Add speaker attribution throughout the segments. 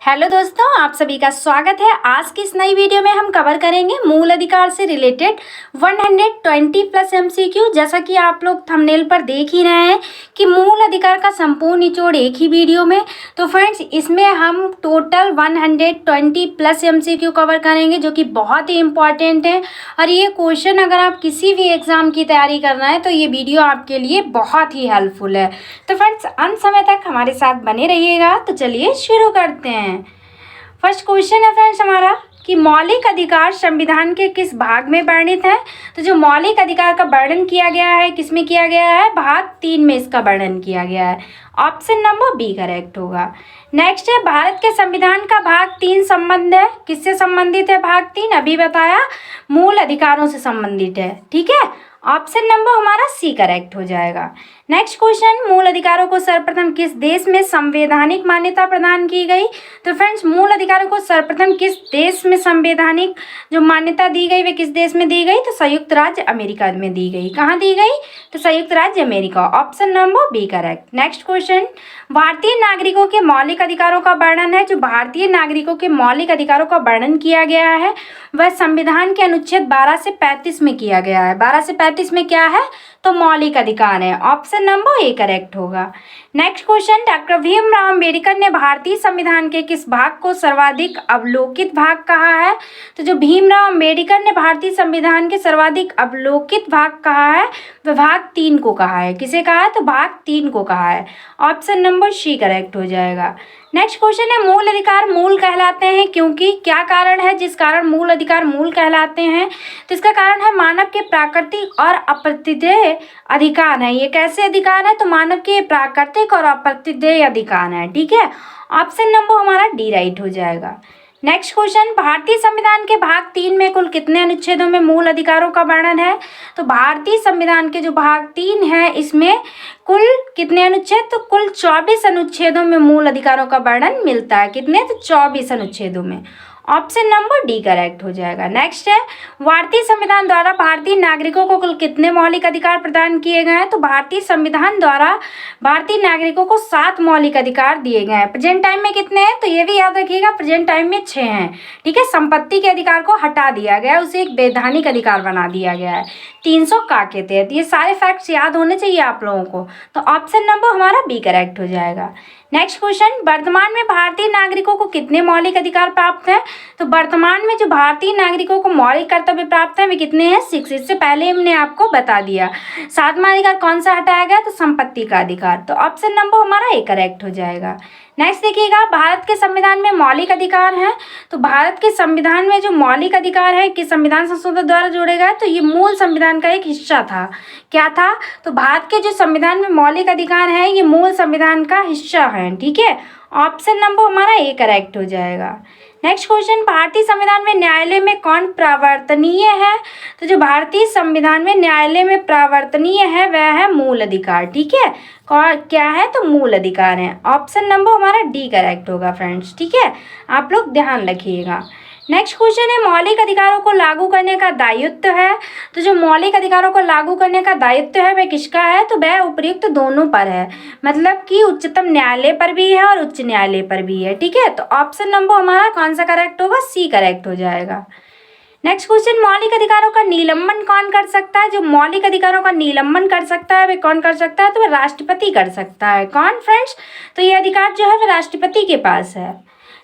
Speaker 1: Hello दोस्तों, आप सभी का स्वागत है। आज की इस नई वीडियो में हम कवर करेंगे मूल अधिकार से रिलेटेड 120 प्लस एमसीक्यू। जैसा कि आप लोग थंबनेल पर देख ही रहे हैं कि मूल अधिकार का संपूर्ण निचोड़ एक ही वीडियो में। तो फ्रेंड्स, इसमें हम टोटल 120 प्लस एमसीक्यू कवर करेंगे, जो कि बहुत ही इंपॉर्टेंट है। और ये क्वेश्चन अगर आप किसी भी एग्जाम की तैयारी करना है तो ये वीडियो आपके लिए बहुत ही हेल्पफुल है। तो फ्रेंड्स, अंत समय तक हमारे साथ बने रहिएगा। तो चलिए शुरू करते हैं। फर्स्ट क्वेश्चन है फ्रेंड्स हमारा कि मौलिक अधिकार संविधान के किस भाग में वर्णित है। तो जो मौलिक अधिकार का वर्णन किया गया है, किसमें किया गया है? भाग 3 में इसका वर्णन किया गया है। ऑप्शन नंबर बी करेक्ट होगा। नेक्स्ट है, भारत के संविधान का भाग 3 संबंध है। किससे संबंधित है भाग 3? अभी बताया, मूल अधिकारों से संबंधित है। ठीक है, ऑप्शन नंबर हमारा सी करेक्ट हो जाएगा। नेक्स्ट क्वेश्चन, मूल अधिकारों को सर्वप्रथम किस देश में संवैधानिक मान्यता प्रदान की गई? तो फ्रेंड्स, मूल अधिकारों को सर्वप्रथम किस देश में संवैधानिक जो मान्यता दी गई वे किस देश में दी गई? तो संयुक्त राज्य अमेरिका में दी गई। कहाँ दी गई? तो संयुक्त राज्य अमेरिका। Option number B correct. Next question, भारतीय नागरिकों के मौलिक अधिकारों का वर्णन है। जो भारतीय नागरिकों के मौलिक अधिकारों का वर्णन किया गया है वह संविधान के अनुच्छेद 12 से 35 में किया गया है। 12 से 35 में क्या है? तो मौलिक अधिकार है। ऑप्शन नंबर ए करेक्ट होगा। Next question, doctor Bhimrao Ambedkar ने भारतीय संविधान के किस भाग को सर्वाधिक अवलोकित भाग कहा है? तो जो भीमराव अंबेडकर ने भारतीय संविधान के सर्वाधिक अवलोकित भाग कहा है वह भाग 3 को कहा है। किसे कहा है? तो भाग 3 को कहा है। ऑप्शन नंबर सी करेक्ट हो जाएगा। नेक्स्ट क्वेश्चन है, मूल अधिकार मूल कहलाते हैं क्योंकि? क्या कारण है जिस कारण मूल अधिकार मूल कहलाते हैं? तो इसका कारण है मानव के प्राकृतिक और अप्रत्यय अधिकार है। ये कैसे अधिकार है? तो मानव के प्राकृतिक और अप्रत्यय अधिकार है। ठीक है, ऑप्शन नंबर हमारा डी राइट हो जाएगा। नेक्स्ट क्वेश्चन, भारतीय संविधान के भाग 3 में कुल कितने अनुच्छेदों में मूल अधिकारों का वर्णन है? तो भारतीय संविधान के जो भाग 3 है इसमें कुल कितने अनुच्छेद? तो कुल 24 अनुच्छेदों में मूल अधिकारों का वर्णन मिलता है। कितने? तो 24 अनुच्छेदों में। ऑप्शन नंबर डी करेक्ट हो जाएगा। नेक्स्ट है, भारतीय संविधान द्वारा भारतीय नागरिकों को कुल कितने मौलिक अधिकार प्रदान किए गए हैं? तो भारतीय संविधान द्वारा भारतीय नागरिकों को 7 मौलिक अधिकार दिए गए हैं। प्रेजेंट टाइम में कितने हैं? तो ये भी याद रखिएगा, प्रेजेंट टाइम में 6 हैं। ठीक है, संपत्ति के अधिकार को हटा दिया गया है, उसे एक वैधानिक अधिकार बना दिया गया है 300 का के तहत। ये सारे फैक्ट्स याद होने चाहिए आप लोगों को। तो ऑप्शन नंबर हमारा बी करेक्ट हो जाएगा। नेक्स्ट क्वेश्चन, वर्तमान में भारतीय नागरिकों को कितने मौलिक अधिकार प्राप्त हैं? तो वर्तमान में जो भारतीय नागरिकों को मौलिक कर्तव्य प्राप्त है वे कितने हैं? 6। इससे पहले हमने आपको बता दिया। 7वां अधिकार कौन सा हटाया गया? तो संपत्ति का अधिकार। तो ऑप्शन नंबर हमारा ए करेक्ट हो जाएगा। नेक्स्ट देखिएगा, भारत के संविधान में मौलिक अधिकार हैं। तो भारत के संविधान में जो मौलिक अधिकार है कि संविधान संशोधन द्वारा जोड़े गए, तो ये मूल संविधान का एक हिस्सा था। क्या था? तो भारत के जो संविधान में मौलिक अधिकार है ये मूल संविधान का हिस्सा है। ठीक है, ऑप्शन नंबर हमारा ए करेक्ट हो जाएगा। नेक्स्ट क्वेश्चन, भारतीय संविधान में न्यायालय में कौन प्रावर्तनीय है? तो जो भारतीय संविधान में न्यायालय में प्रावर्तनीय है वह है मूल अधिकार। ठीक है, क्या है? तो मूल अधिकार है। ऑप्शन नंबर हमारा डी करेक्ट होगा फ्रेंड्स। ठीक है, आप लोग ध्यान रखिएगा। नेक्स्ट क्वेश्चन है, मौलिक अधिकारों को लागू करने का दायित्व है। तो जो मौलिक अधिकारों को लागू करने का दायित्व है वह किसका है? तो वह उपर्युक्त दोनों पर है, मतलब कि उच्चतम न्यायालय पर भी है और उच्च न्यायालय पर भी है। ठीक है, तो ऑप्शन नंबर हमारा कौन सा करेक्ट होगा? सी करेक्ट हो जाएगा। नेक्स्ट क्वेश्चन, मौलिक अधिकारों का निलंबन कौन कर सकता है? जो मौलिक अधिकारों का निलंबन कर सकता है वे कौन कर सकता है? तो वह राष्ट्रपति कर सकता है। कौन फ्रेंड्स? तो ये अधिकार जो है वह राष्ट्रपति के पास है।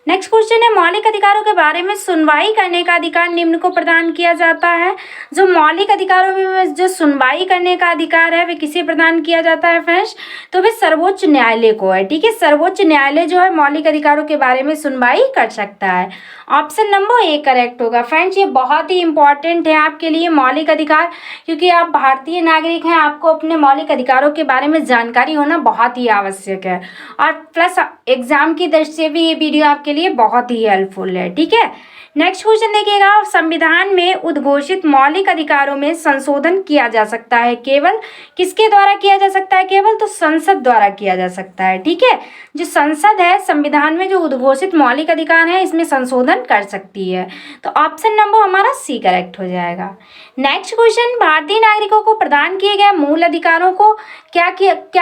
Speaker 1: नेक्स्ट क्वेश्चन है, मौलिक अधिकारों के बारे में सुनवाई करने का अधिकार निम्न को प्रदान किया जाता है। जो मौलिक अधिकारों में जो सुनवाई करने का अधिकार है वे किसे प्रदान किया जाता है फ्रेंड्स? तो वे सर्वोच्च न्यायालय को है। ठीक है, सर्वोच्च न्यायालय जो है मौलिक अधिकारों के बारे में सुनवाई कर सकता है। ऑप्शन नंबर ए करेक्ट होगा। फ्रेंड्स, ये बहुत ही इंपॉर्टेंट है आपके लिए मौलिक अधिकार, क्योंकि आप भारतीय नागरिक हैं, आपको अपने मौलिक अधिकारों के बारे में जानकारी होना बहुत ही आवश्यक है। और प्लस एग्जाम की दृष्टि से भी ये वीडियो आपके लिए बहुत ही हेल्पफुल है। ठीक है, नेक्स्ट क्वेश्चन देखिएगा, संविधान में उद्घोषित मौलिक अधिकारों में संशोधन किया जा सकता है केवल किसके द्वारा किया जा सकता है? केवल तो संसद द्वारा किया जा सकता है। ठीक है, जो संसद है संविधान में जो उद्घोषित मौलिक अधिकार है इसमें संशोधन कर सकती है। तो ऑप्शन नंबर हमारा सी करेक्ट हो जाएगा। नेक्स्ट क्वेश्चन, भारतीय नागरिकों को प्रदान किए गए मूल अधिकारों को क्या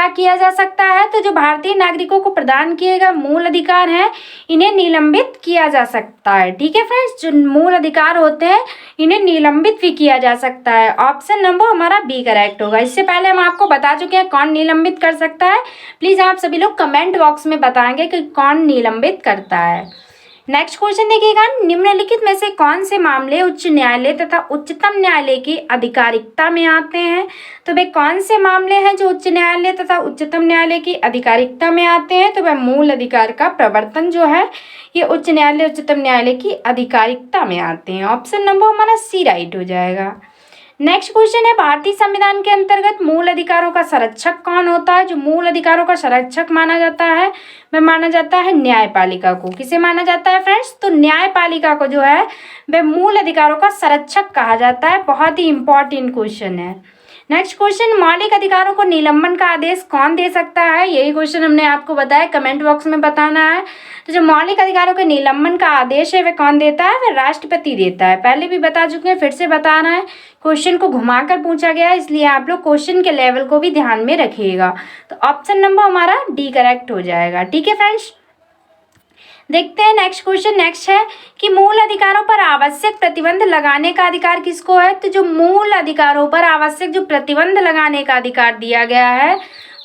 Speaker 1: किया जा सकता है? तो जो भारतीय नागरिकों को प्रदान किए गए मूल अधिकार हैं इन्हें निलंबित किया जा सकता है। ठीक है फ्रेंड्स, जो मूल अधिकार होते हैं इन्हें निलंबित भी किया जा सकता है। ऑप्शन नंबर हमारा बी करेक्ट होगा। इससे पहले हम आपको बता चुके हैं कौन निलंबित कर सकता है। प्लीज आप सभी लोग कमेंट बॉक्स में बताएंगे कि कौन निलंबित करता है। नेक्स्ट क्वेश्चन देखिएगा, निम्नलिखित में से कौन से मामले उच्च न्यायालय तथा उच्चतम न्यायालय की आधिकारिकता में आते हैं। तो वे कौन से मामले हैं जो उच्च न्यायालय तथा उच्चतम न्यायालय की आधिकारिकता में आते हैं। तो वह मूल अधिकार का प्रवर्तन जो है ये उच्च न्यायालय उच्चतम न्यायालय की आधिकारिकता में आते हैं। ऑप्शन नंबर हमारा सी राइट हो जाएगा। नेक्स्ट क्वेश्चन है, भारतीय संविधान के अंतर्गत मूल अधिकारों का संरक्षक कौन होता है। जो मूल अधिकारों का संरक्षक माना जाता है वह माना जाता है न्यायपालिका को। किसे माना जाता है फ्रेंड्स, तो न्यायपालिका को जो है वह मूल अधिकारों का संरक्षक कहा जाता है। बहुत ही इंपॉर्टेंट क्वेश्चन है। नेक्स्ट क्वेश्चन, मौलिक अधिकारों को निलंबन का आदेश कौन दे सकता है। यही क्वेश्चन हमने आपको बताया, कमेंट बॉक्स में बताना है। तो जो मौलिक अधिकारों के निलंबन का आदेश है वह कौन देता है, वह राष्ट्रपति देता है। पहले भी बता चुके हैं, फिर से बताना है। क्वेश्चन को घुमाकर पूछा गया है, इसलिए आप लोग क्वेश्चन के लेवल को भी ध्यान में रखिएगा। तो ऑप्शन नंबर हमारा डी करेक्ट हो जाएगा। ठीक है फ्रेंड्स, देखते हैं नेक्स्ट क्वेश्चन। नेक्स्ट है कि मूल अधिकारों पर आवश्यक प्रतिबंध लगाने का अधिकार किसको है। तो जो मूल अधिकारों पर आवश्यक जो प्रतिबंध लगाने का अधिकार दिया गया है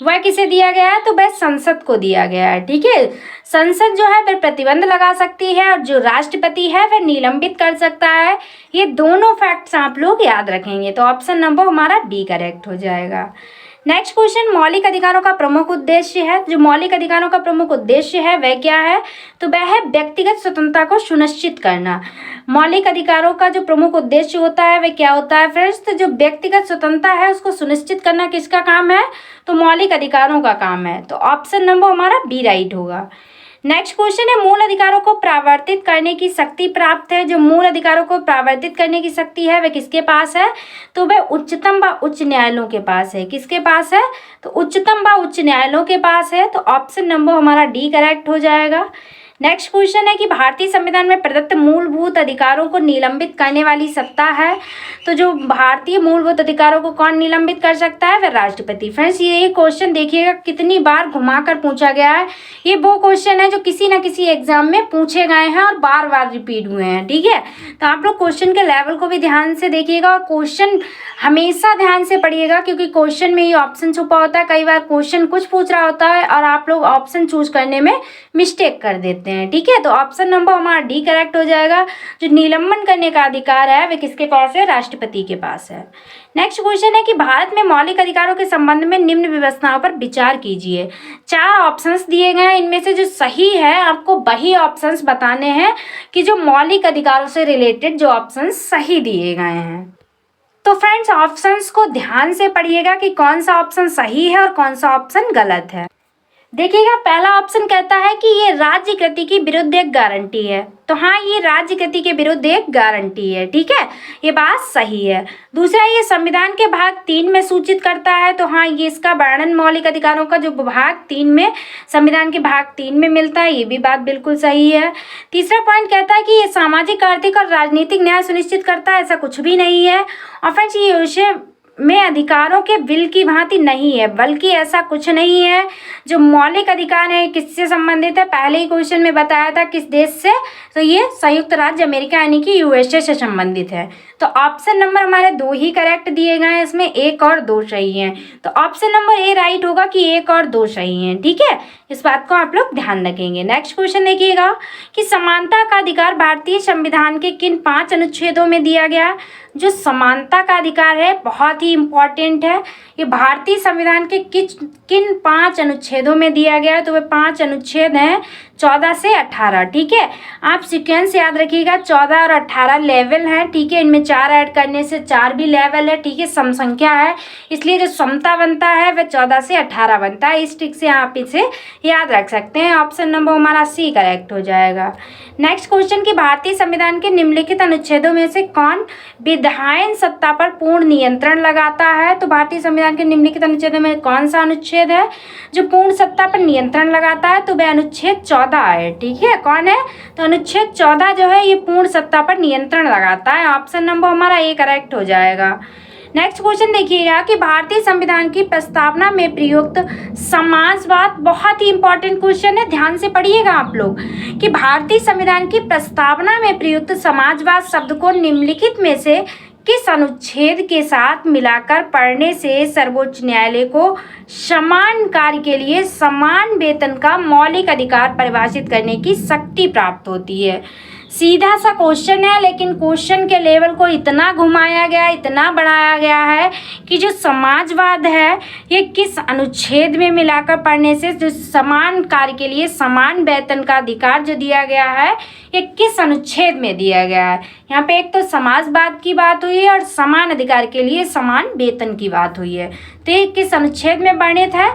Speaker 1: वह किसे दिया गया है, तो वह संसद को दिया गया है। ठीक है, संसद जो है वह प्रतिबंध लगा सकती है और जो राष्ट्रपति है वह निलंबित कर सकता है। ये दोनों फैक्ट्स आप लोग याद रखेंगे। तो ऑप्शन नंबर हमारा डी करेक्ट हो जाएगा। नेक्स्ट क्वेश्चन, मौलिक अधिकारों का प्रमुख उद्देश्य है। जो मौलिक अधिकारों का प्रमुख उद्देश्य है वह क्या है, तो वह है व्यक्तिगत स्वतंत्रता को सुनिश्चित करना। मौलिक अधिकारों का जो प्रमुख उद्देश्य होता है वह क्या होता है फ्रेंड्स, तो जो व्यक्तिगत स्वतंत्रता है उसको सुनिश्चित करना किसका काम है, तो मौलिक अधिकारों का काम है। तो ऑप्शन नंबर हमारा बी राइट होगा। नेक्स्ट क्वेश्चन है, मूल अधिकारों को प्रावर्तित करने की शक्ति प्राप्त है। जो मूल अधिकारों को प्रावर्तित करने की शक्ति है वह किसके पास है, तो वह उच्चतम व उच्च न्यायालयों के पास है। किसके पास है, तो उच्चतम व उच्च न्यायालयों के पास है। तो ऑप्शन नंबर हमारा डी करेक्ट हो जाएगा। नेक्स्ट क्वेश्चन है कि भारतीय संविधान में प्रदत्त मूलभूत अधिकारों को निलंबित करने वाली सत्ता है। तो जो भारतीय मूलभूत अधिकारों को कौन निलंबित कर सकता है, वह राष्ट्रपति। फ्रेंड्स, ये क्वेश्चन देखिएगा कितनी बार घुमाकर पूछा गया है। ये वो क्वेश्चन है जो किसी न किसी एग्जाम में पूछे गए हैं और बार बार रिपीट हुए हैं। ठीक है, तो आप लोग क्वेश्चन के लेवल को भी ध्यान से देखिएगा और क्वेश्चन हमेशा ध्यान से पढ़िएगा, क्योंकि क्वेश्चन में ये ऑप्शन छुपा होता है। कई बार क्वेश्चन कुछ पूछ रहा होता है और आप लोग ऑप्शन चूज करने में मिस्टेक कर देते हैं। ठीक है, तो ऑप्शन नंबर हमारा डी करेक्ट हो जाएगा। जो निलंबन करने का अधिकार है वह किसके पास है, राष्ट्रपति के पास है। नेक्स्ट क्वेश्चन है कि भारत में मौलिक अधिकारों के संबंध में निम्न व्यवस्थाओं पर विचार कीजिए। 4 ऑप्शंस दिए गए हैं, इनमें से जो सही है आपको वही ऑप्शंस बताने हैं कि जो मौलिक अधिकारों से रिलेटेड जो ऑप्शंस सही दिए गए हैं। तो फ्रेंड्स, ऑप्शंस को ध्यान से पढ़िएगा कि कौन सा ऑप्शन सही है और कौन सा ऑप्शन गलत है। देखिएगा, पहला ऑप्शन कहता है कि ये राज्य कृति की विरुद्ध एक गारंटी है। तो हाँ, ये राज्य कृति के विरुद्ध एक गारंटी है। ठीक है, ये बात सही है। दूसरा, ये संविधान के भाग 3 में सूचित करता है। तो हाँ, ये इसका वर्णन मौलिक अधिकारों का जो भाग 3 में, संविधान के भाग 3 में मिलता है। ये भी बात बिल्कुल सही है। तीसरा पॉइंट कहता है कि ये सामाजिक, आर्थिक और राजनीतिक न्याय सुनिश्चित करता है। ऐसा कुछ भी नहीं है। और फ्रेंड्स, ये विषय में अधिकारों के बिल की भांति नहीं है, बल्कि ऐसा कुछ नहीं है। जो मौलिक अधिकार है किससे संबंधित है, पहले ही क्वेश्चन में बताया था किस देश से, तो ये संयुक्त राज्य अमेरिका यानी कि यूएसए से संबंधित है। तो ऑप्शन नंबर हमारे 2 ही करेक्ट दिए गए हैं, इसमें 1 और 2 सही हैं। तो ऑप्शन नंबर ए राइट होगा कि 1 और 2 सही हैं। ठीक है, इस बात को आप लोग ध्यान रखेंगे। नेक्स्ट क्वेश्चन देखिएगा कि समानता का अधिकार भारतीय संविधान के किन 5 अनुच्छेदों में दिया गया। जो समानता का अधिकार है बहुत ही इम्पॉर्टेंट है। ये भारतीय संविधान के किन 5 अनुच्छेदों में दिया गया है, तो वे 5 अनुच्छेद हैं 14 से 18। ठीक है, आप सीक्वेंस याद रखिएगा, 14 और 18 लेवल हैं। ठीक है, इनमें 4 ऐड करने से 4 भी लेवल है। ठीक है, सम संख्या है, इसलिए जो समता बनता है वह 14 से 18 बनता है। इस ट्रिक से आप इसे याद रख सकते हैं। ऑप्शन नंबर हमारा सी करेक्ट हो जाएगा। नेक्स्ट क्वेश्चन कि भारतीय संविधान के निम्नलिखित अनुच्छेदों में से कौन विधायन सत्ता पर पूर्ण नियंत्रण लगाता है। तो भारतीय संविधान के निम्नलिखित अनुच्छेदों में कौन सा अनुच्छेद है जो पूर्ण सत्ता पर नियंत्रण लगाता है, तो वह अनुच्छेद 14 है। ठीक है, कौन है, तो अनुच्छेद 14 जो है ये पूर्ण सत्ता पर नियंत्रण लगाता है। ऑप्शन नंबर हमारा ए करेक्ट हो जाएगा। नेक्स्ट क्वेश्चन देखिएगा कि भारतीय संविधान की प्रस्तावना में प्रयुक्त समाजवाद, बहुत ही इंपॉर्टेंट क्वेश्चन है, ध्यान से पढ़िएगा आप लोग, कि भारतीय संविधान की प्रस्तावना में प्रयुक्त समाजवाद शब्द को निम्नलिखित में से किस अनुच्छेद के साथ मिलाकर पढ़ने से सर्वोच्च न्यायालय को समान कार्य के लिए समान वेतन का मौलिक अधिकार परिभाषित करने की शक्ति प्राप्त होती है। सीधा सा क्वेश्चन है, लेकिन क्वेश्चन के लेवल को इतना घुमाया गया, इतना बढ़ाया गया है कि जो समाजवाद है ये किस अनुच्छेद में मिलाकर पढ़ने से जो समान कार्य के लिए समान वेतन का अधिकार जो दिया गया है ये किस अनुच्छेद में दिया गया है। यहाँ पे एक तो समाजवाद की बात हुई है और समान अधिकार के लिए समान वेतन की बात हुई है, तो ये किस अनुच्छेद में वर्णित है?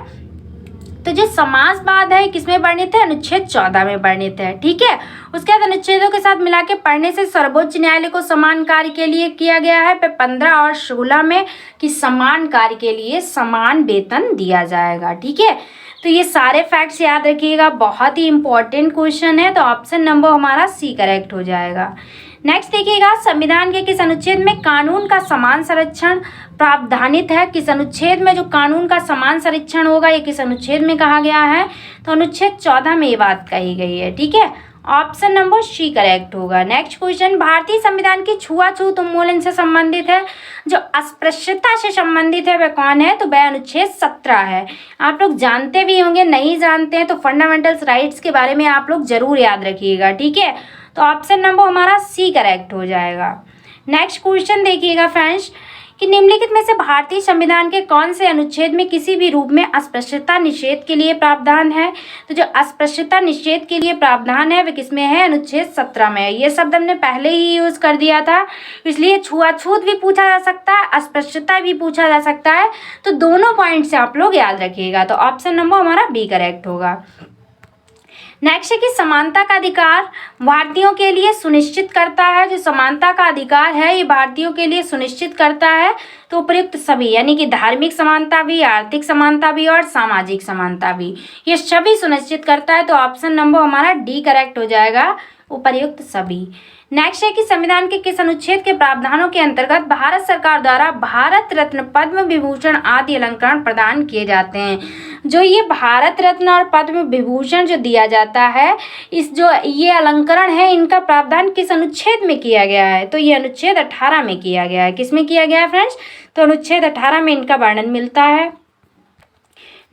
Speaker 1: तो जो समाजवाद है किसमें वर्णित है? अनुच्छेद 14 में वर्णित है। ठीक है, उसके बाद अनुच्छेदों के साथ मिला के पढ़ने से सर्वोच्च न्यायालय को समान कार्य के लिए किया गया है 15 और 16 में कि समान कार्य के लिए समान वेतन दिया जाएगा। ठीक है, तो ये सारे फैक्ट्स याद रखिएगा, बहुत ही इंपॉर्टेंट क्वेश्चन है, तो ऑप्शन नंबर हमारा सी करेक्ट हो जाएगा। नेक्स्ट देखिएगा, संविधान के किस अनुच्छेद में कानून का समान संरक्षण प्रावधानित है? किस अनुच्छेद में जो कानून का समान संरक्षण होगा ये किस अनुच्छेद में कहा गया है? तो अनुच्छेद 14 में ये बात कही गई है। ठीक है, ऑप्शन नंबर सी करेक्ट होगा। नेक्स्ट क्वेश्चन, भारतीय संविधान की छुआछूत उन्मूलन से संबंधित है, जो अस्पृश्यता से संबंधित है वह कौन है? तो वह अनुच्छेद 17 है। आप लोग जानते भी होंगे, नहीं जानते हैं तो फंडामेंटल्स राइट्स के बारे में आप लोग जरूर याद रखिएगा। ठीक है, तो ऑप्शन नंबर हमारा सी करेक्ट हो जाएगा। नेक्स्ट क्वेश्चन देखिएगा फ्रेंड्स, कि निम्नलिखित में से भारतीय संविधान के कौन से अनुच्छेद में किसी भी रूप में अस्पृश्यता निषेध के लिए प्रावधान है? तो जो अस्पृश्यता निषेध के लिए प्रावधान है वह किसमें है? अनुच्छेद 17 में है। ये शब्द हमने पहले ही यूज कर दिया था, इसलिए छुआछूत भी पूछा जा सकता है, अस्पृश्यता भी पूछा जा सकता है, तो दोनों पॉइंट से आप लोग याद रखिएगा। तो ऑप्शन नंबर हमारा बी करेक्ट होगा। नेक्स्ट है कि समानता का अधिकार भारतीयों के लिए सुनिश्चित करता है। जो समानता का अधिकार है ये भारतीयों के लिए सुनिश्चित करता है, तो उपयुक्त सभी यानी कि धार्मिक समानता भी, आर्थिक समानता भी और सामाजिक समानता भी, ये सभी सुनिश्चित करता है, तो ऑप्शन नंबर हमारा डी करेक्ट हो जाएगा, उपयुक्त सभी। नेक्स्ट है कि संविधान के किस अनुच्छेद के प्रावधानों के अंतर्गत भारत सरकार द्वारा भारत रत्न, पद्म विभूषण आदि अलंकरण प्रदान किए जाते हैं? जो ये भारत रत्न और पद्म विभूषण जो दिया जाता है, इस जो ये अलंकरण है इनका प्रावधान किस अनुच्छेद में किया गया है? तो ये अनुच्छेद 18 में किया गया है। किस में किया गया है फ्रेंड्स? तो अनुच्छेद 18 में इनका वर्णन मिलता है।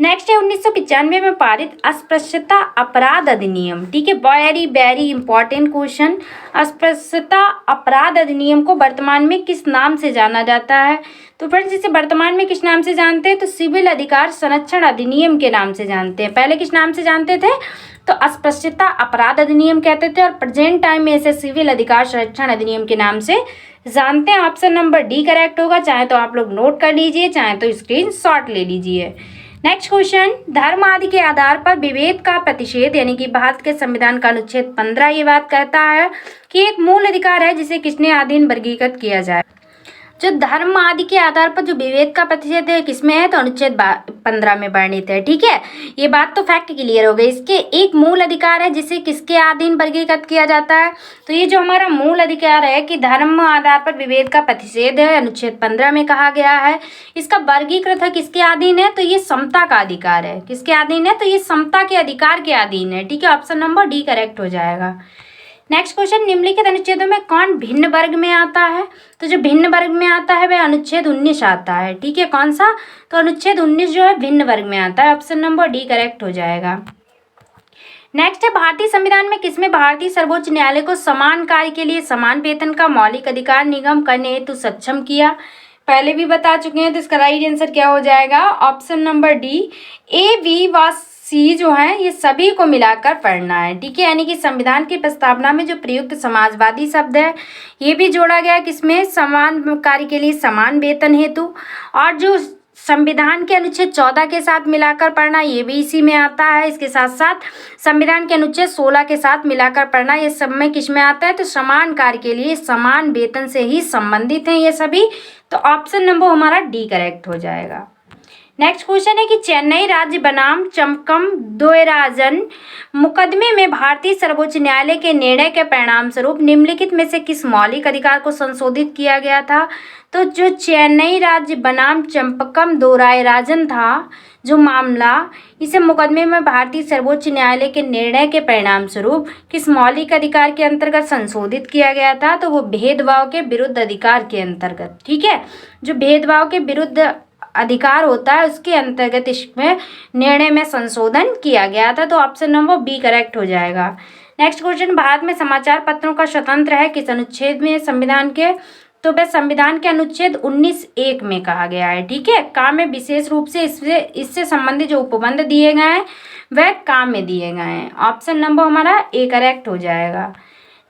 Speaker 1: नेक्स्ट है 1995 में पारित अस्पृश्यता अपराध अधिनियम। ठीक है, वेरी वेरी इंपॉर्टेंट क्वेश्चन। अस्पृश्यता अपराध अधिनियम को वर्तमान में किस नाम से जाना जाता है? तो फ्रेंड्स इसे वर्तमान में किस नाम से जानते हैं? तो सिविल अधिकार संरक्षण अधिनियम के नाम से जानते हैं। पहले किस नाम से जानते थे? तो अस्पृश्यता अपराध अधिनियम कहते थे, और प्रेजेंट टाइम में इसे सिविल अधिकार संरक्षण अधिनियम के नाम से जानते हैं। ऑप्शन नंबर डी करेक्ट होगा, चाहे तो आप लोग नोट कर लीजिए, चाहे तो स्क्रीनशॉट ले लीजिए। नेक्स्ट क्वेश्चन, धर्म आदि के आधार पर विभेद का प्रतिषेध यानी कि भारत के संविधान का अनुच्छेद 15 ये बात कहता है कि एक मूल अधिकार है जिसे किसने अधीन वर्गीकृत किया जाए? जो धर्म आदि के आधार पर जो विभेद का प्रतिषेध है किसमें है? तो अनुच्छेद 15 में वर्णित है। ठीक है, ये बात तो फैक्ट क्लियर हो गई। इसके एक मूल अधिकार है जिसे किसके अधीन वर्गीकृत किया जाता है? तो ये जो हमारा मूल अधिकार है कि धर्म आधार पर विभेद का प्रतिषेध है, अनुच्छेद 15 में कहा गया है। इसका वर्गीकृत है किसके अधीन है? तो ये समता का अधिकार है। किसके अधीन है? तो ये समता के अधिकार के अधीन है। ठीक है, ऑप्शन नंबर डी करेक्ट हो जाएगा। नेक्स्ट क्वेश्चन, निम्नलिखित अनुच्छेदों में कौन भिन्न वर्ग में आता है? तो जो भिन्न वर्ग में आता है वह अनुच्छेद 19 आता है। ठीक है, कौन सा? तो अनुच्छेद 19 जो है भिन्न वर्ग में आता है। ऑप्शन नंबर डी करेक्ट हो जाएगा। नेक्स्ट है भारतीय संविधान में किसमें भारतीय सर्वोच्च न्यायालय को समान कार्य के लिए समान वेतन का मौलिक अधिकार निगम करने हेतु सक्षम किया? पहले भी बता चुके हैं, तो इसका राइट आंसर क्या हो जाएगा? ऑप्शन नंबर डी, ए, बी व सी जो है ये सभी को मिलाकर पढ़ना है। ठीक है, यानी कि संविधान की प्रस्तावना में जो प्रयुक्त समाजवादी शब्द है ये भी जोड़ा गया किसमें? समान कार्य के लिए समान वेतन हेतु, और जो संविधान के अनुच्छेद 14 के साथ मिलाकर पढ़ना ये भी इसी में आता है। इसके साथ साथ संविधान के अनुच्छेद 16 के साथ मिलाकर पढ़ना ये सब में किस में आता है? तो समान कार्य के लिए समान वेतन से ही संबंधित हैं ये सभी, तो ऑप्शन नंबर हमारा डी करेक्ट हो जाएगा। नेक्स्ट क्वेश्चन है कि चेन्नई राज्य बनाम चम्पकम दोयराजन मुकदमे में भारतीय सर्वोच्च न्यायालय के निर्णय के परिणाम स्वरूप निम्नलिखित में से किस मौलिक अधिकार को संशोधित किया गया था। तो जो चेन्नई राज्य बनाम चम्पकम दोयराजन था जो मामला, इसे मुकदमे में भारतीय सर्वोच्च न्यायालय के निर्णय के परिणाम स्वरूप किस मौलिक अधिकार के अंतर्गत संशोधित किया गया था। तो वो भेदभाव के विरुद्ध अधिकार के अंतर्गत। ठीक है, जो भेदभाव के विरुद्ध अधिकार होता है उसके अंतर्गत इसमें निर्णय में संशोधन किया गया था। तो ऑप्शन नंबर बी करेक्ट हो जाएगा। नेक्स्ट क्वेश्चन, भारत में समाचार पत्रों का स्वतंत्र है किस अनुच्छेद में संविधान के। तो वह संविधान के अनुच्छेद 19(1) में कहा गया है। ठीक है, काम में विशेष रूप से इससे संबंधित जो उपबंध दिए गए हैं वह काम में दिए गए हैं। ऑप्शन नंबर हमारा ए करेक्ट हो जाएगा।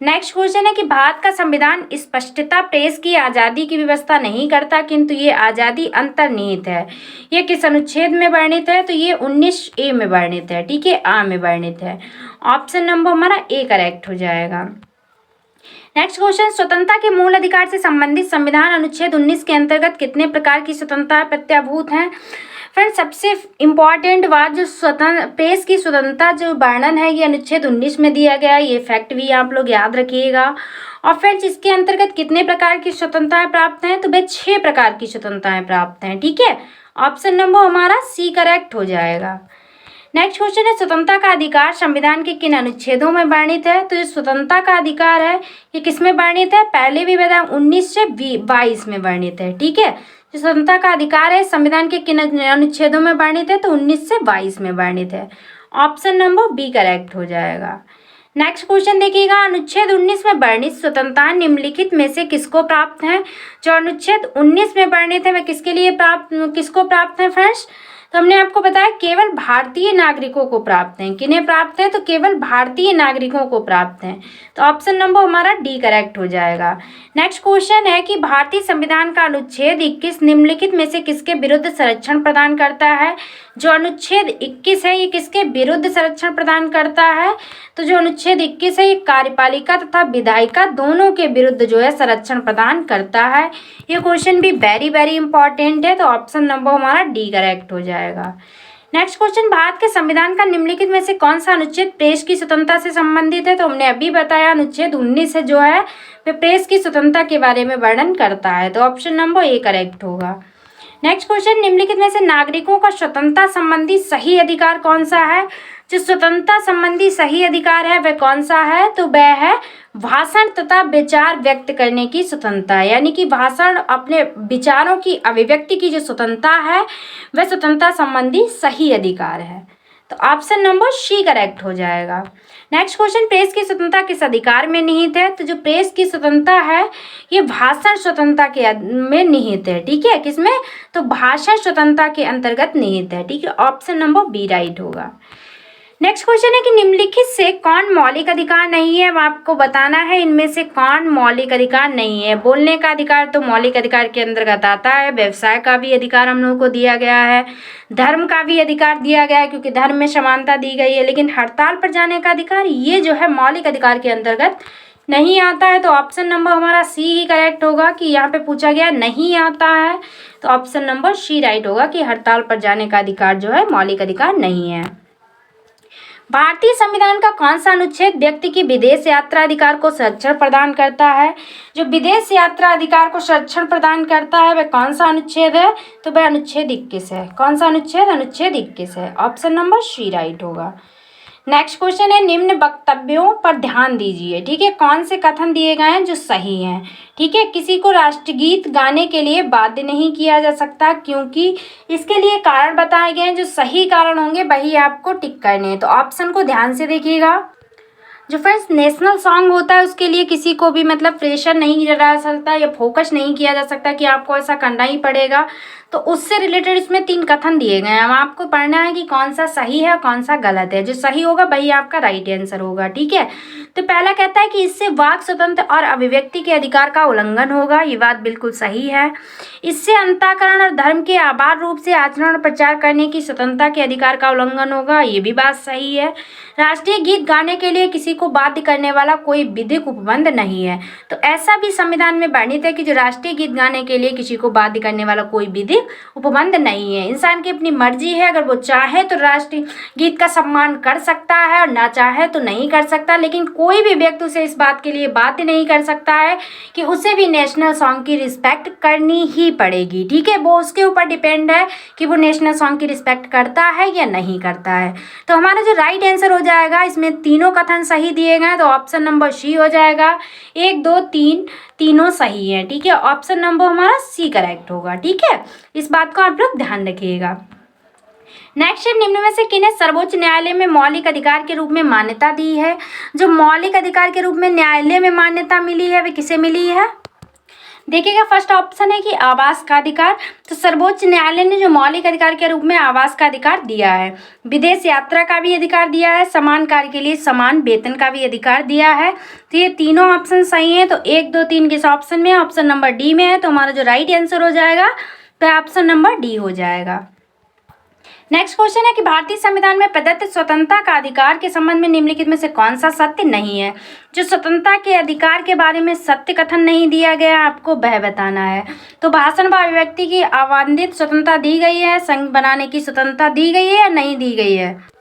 Speaker 1: नेक्स्ट क्वेश्चन है कि भारत का संविधान स्पष्टता प्रेस की आज़ादी की व्यवस्था नहीं करता किंतु ये आज़ादी अंतर्निहित है। ये किस अनुच्छेद में वर्णित है। तो ये 19(a) में वर्णित है। ठीक है, आ में वर्णित है। ऑप्शन नंबर हमारा ए करेक्ट हो जाएगा। नेक्स्ट क्वेश्चन, स्वतंत्रता के मूल अधिकार से संबंधित संविधान अनुच्छेद 19 के अंतर्गत कितने प्रकार की स्वतंत्रता प्रत्याभूत हैं। फ्रेंड्स, सबसे इम्पॉर्टेंट बात जो प्रेस की स्वतंत्रता जो वर्णन है ये अनुच्छेद 19 में दिया गया है। ये फैक्ट भी आप लोग याद रखिएगा। और फ्रेंड्स, इसके अंतर्गत कितने प्रकार की स्वतंत्रताएं प्राप्त हैं। तो वे 6 प्रकार की स्वतंत्रताएं प्राप्त हैं। ठीक है, ऑप्शन नंबर हमारा सी करेक्ट हो जाएगा। नेक्स्ट क्वेश्चन है, स्वतंत्रता का अधिकार संविधान के किन अनुच्छेदों में वर्णित है। तो जो स्वतंत्रता का अधिकार है ये किस में वर्णित है। पहले भी बताया 19 से 22 में वर्णित है। ठीक है, जो स्वतंत्रता का अधिकार है संविधान के किन अनुच्छेदों में वर्णित है। तो 19 से 22 में वर्णित है। ऑप्शन नंबर बी करेक्ट हो जाएगा। नेक्स्ट क्वेश्चन देखिएगा, अनुच्छेद 19 में वर्णित स्वतंत्रता निम्नलिखित में से किसको प्राप्त है। जो अनुच्छेद 19 में वर्णित है वह किसको प्राप्त है फ्रेंड्स। तो हमने आपको बताया केवल भारतीय नागरिकों को प्राप्त हैं। किन्हें प्राप्त है। तो केवल भारतीय नागरिकों को प्राप्त हैं। तो ऑप्शन नंबर हमारा डी करेक्ट हो जाएगा। नेक्स्ट क्वेश्चन है कि भारतीय संविधान का अनुच्छेद 21 निम्नलिखित में से किसके विरुद्ध संरक्षण प्रदान करता है। जो अनुच्छेद 21 है ये किसके विरुद्ध संरक्षण प्रदान करता है। तो जो अनुच्छेद 21 है ये कार्यपालिका तथा विधायिका दोनों के विरुद्ध जो है संरक्षण प्रदान करता है। ये क्वेश्चन भी वेरी इंपॉर्टेंट है। तो ऑप्शन नंबर हमारा डी करेक्ट हो जाएगा। नेक्स्ट क्वेश्चन, भारत के संविधान का निम्नलिखित में से कौन सा अनुच्छेद प्रेस की स्वतंत्रता से संबंधित है। तो हमने अभी बताया अनुच्छेद 19 है जो है वह प्रेस की स्वतंत्रता के बारे में वर्णन करता है। तो ऑप्शन नंबर ए करेक्ट होगा। नेक्स्ट क्वेश्चन, निम्नलिखित में से नागरिकों का स्वतंत्रता संबंधी सही अधिकार कौन सा है। जो स्वतंत्रता संबंधी सही अधिकार है वह कौन सा है। तो वह है भाषण तथा विचार व्यक्त करने की स्वतंत्रता, यानी कि भाषण अपने विचारों की अभिव्यक्ति की जो स्वतंत्रता है वह स्वतंत्रता संबंधी सही अधिकार है। तो ऑप्शन नंबर सी करेक्ट हो जाएगा। नेक्स्ट क्वेश्चन, प्रेस की स्वतंत्रता किस अधिकार में निहित है। तो जो प्रेस की स्वतंत्रता है ये भाषण स्वतंत्रता के में निहित है। ठीक है, किसमें। तो भाषण स्वतंत्रता के अंतर्गत निहित है। ठीक है, ऑप्शन नंबर बी राइट होगा। नेक्स्ट क्वेश्चन है कि निम्नलिखित से कौन मौलिक अधिकार नहीं है। अब आपको बताना है इनमें से कौन मौलिक अधिकार नहीं है। बोलने का अधिकार तो मौलिक अधिकार के अंतर्गत आता है। व्यवसाय का भी अधिकार हम लोगों को दिया गया है। धर्म का भी अधिकार दिया गया है क्योंकि धर्म में समानता दी गई है। लेकिन हड़ताल पर जाने का अधिकार ये जो है मौलिक अधिकार के अंतर्गत नहीं आता है। तो ऑप्शन नंबर हमारा सी ही करेक्ट होगा कि यहाँ पे पूछा गया नहीं आता है। तो ऑप्शन नंबर सी राइट होगा कि हड़ताल पर जाने का अधिकार जो है मौलिक अधिकार नहीं है। भारतीय संविधान का कौन सा अनुच्छेद व्यक्ति की विदेश यात्रा अधिकार को संरक्षण प्रदान करता है। जो विदेश यात्रा अधिकार को संरक्षण प्रदान करता है वह कौन सा अनुच्छेद है। तो वह अनुच्छेद 21 है। कौन सा अनुच्छेद। अनुच्छेद 21 है। ऑप्शन नंबर सी राइट होगा। नेक्स्ट क्वेश्चन है, निम्न वक्तव्यों पर ध्यान दीजिए। ठीक है, कौन से कथन दिए गए हैं जो सही हैं। ठीक है, किसी को राष्ट्रगीत गाने के लिए बाध्य नहीं किया जा सकता क्योंकि इसके लिए कारण बताए गए हैं। जो सही कारण होंगे वही आपको टिक करने हैं। तो ऑप्शन को ध्यान से देखिएगा। जो फ्रेंड्स नेशनल सॉन्ग होता है उसके लिए किसी को भी मतलब प्रेशर नहीं डाला जा सकता या फोकस नहीं किया जा सकता कि आपको ऐसा करना ही पड़ेगा। तो उससे रिलेटेड इसमें 3 कथन दिए गए हैं। अब आपको पढ़ना है कि कौन सा सही है और कौन सा गलत है। जो सही होगा वही आपका राइट आंसर होगा। ठीक है, तो पहला कहता है कि इससे वाक स्वतंत्र और अभिव्यक्ति के अधिकार का उल्लंघन होगा। ये बात बिल्कुल सही है। इससे अंतःकरण और धर्म के आभार रूप से आचरण और प्रचार करने की स्वतंत्रता के अधिकार का उल्लंघन होगा। ये भी बात सही है। राष्ट्रीय गीत गाने के लिए किसी को बाध्य करने वाला कोई विधिक उपबंध नहीं है। तो ऐसा भी संविधान में वर्णित है कि जो राष्ट्रीय गीत गाने के लिए किसी को बाध्य करने वाला कोई विधि अधिक उपबंध नहीं है। इंसान की अपनी मर्जी है, अगर वो चाहे तो राष्ट्रीय गीत का सम्मान कर सकता है और ना चाहे तो नहीं कर सकता, लेकिन कोई भी व्यक्ति उसे इस बात के लिए बाध्य नहीं कर सकता है कि उसे भी नेशनल सॉन्ग की रिस्पेक्ट करनी ही पड़ेगी। ठीक है, वो उसके ऊपर डिपेंड है कि वो नेशनल सॉन्ग की रिस्पेक्ट करता है या नहीं करता है। तो हमारा जो राइट आंसर हो जाएगा, इसमें तीनों कथन सही दिए गए, तो ऑप्शन नंबर सी हो जाएगा। 1 2 3 तीनों सही है। ठीक है, ऑप्शन नंबर हमारा सी करेक्ट होगा। ठीक है, इस बात को आप लोग ध्यान रखिएगा। नेक्स्ट है, निम्न में से किन्हें सर्वोच्च न्यायालय में मौलिक अधिकार के रूप में मान्यता दी है? जो मौलिक अधिकार के रूप में न्यायालय में मान्यता मिली है वे किसे मिली है? देखिएगा, फर्स्ट ऑप्शन है कि आवास का अधिकार। तो सर्वोच्च न्यायालय ने जो मौलिक अधिकार के रूप में आवास का अधिकार दिया है, विदेश यात्रा का भी अधिकार दिया है, समान कार्य के लिए समान वेतन का भी अधिकार दिया है। तो ये तीनों ऑप्शन सही है। तो 1 2 3 किस ऑप्शन में? ऑप्शन नंबर डी में है। तो हमारा जो राइट आंसर हो जाएगा तो ऑप्शन नंबर डी हो जाएगा। नेक्स्ट क्वेश्चन है कि भारतीय संविधान में प्रदत्त स्वतंत्रता का अधिकार के संबंध में निम्नलिखित में से कौन सा सत्य नहीं है? जो स्वतंत्रता के अधिकार के बारे में सत्य कथन नहीं दिया गया, आपको वह बताना है। तो भाषण व अभिव्यक्ति की आवंटित स्वतंत्रता दी गई है, संघ बनाने की स्वतंत्रता दी गई है या नहीं दी गई है?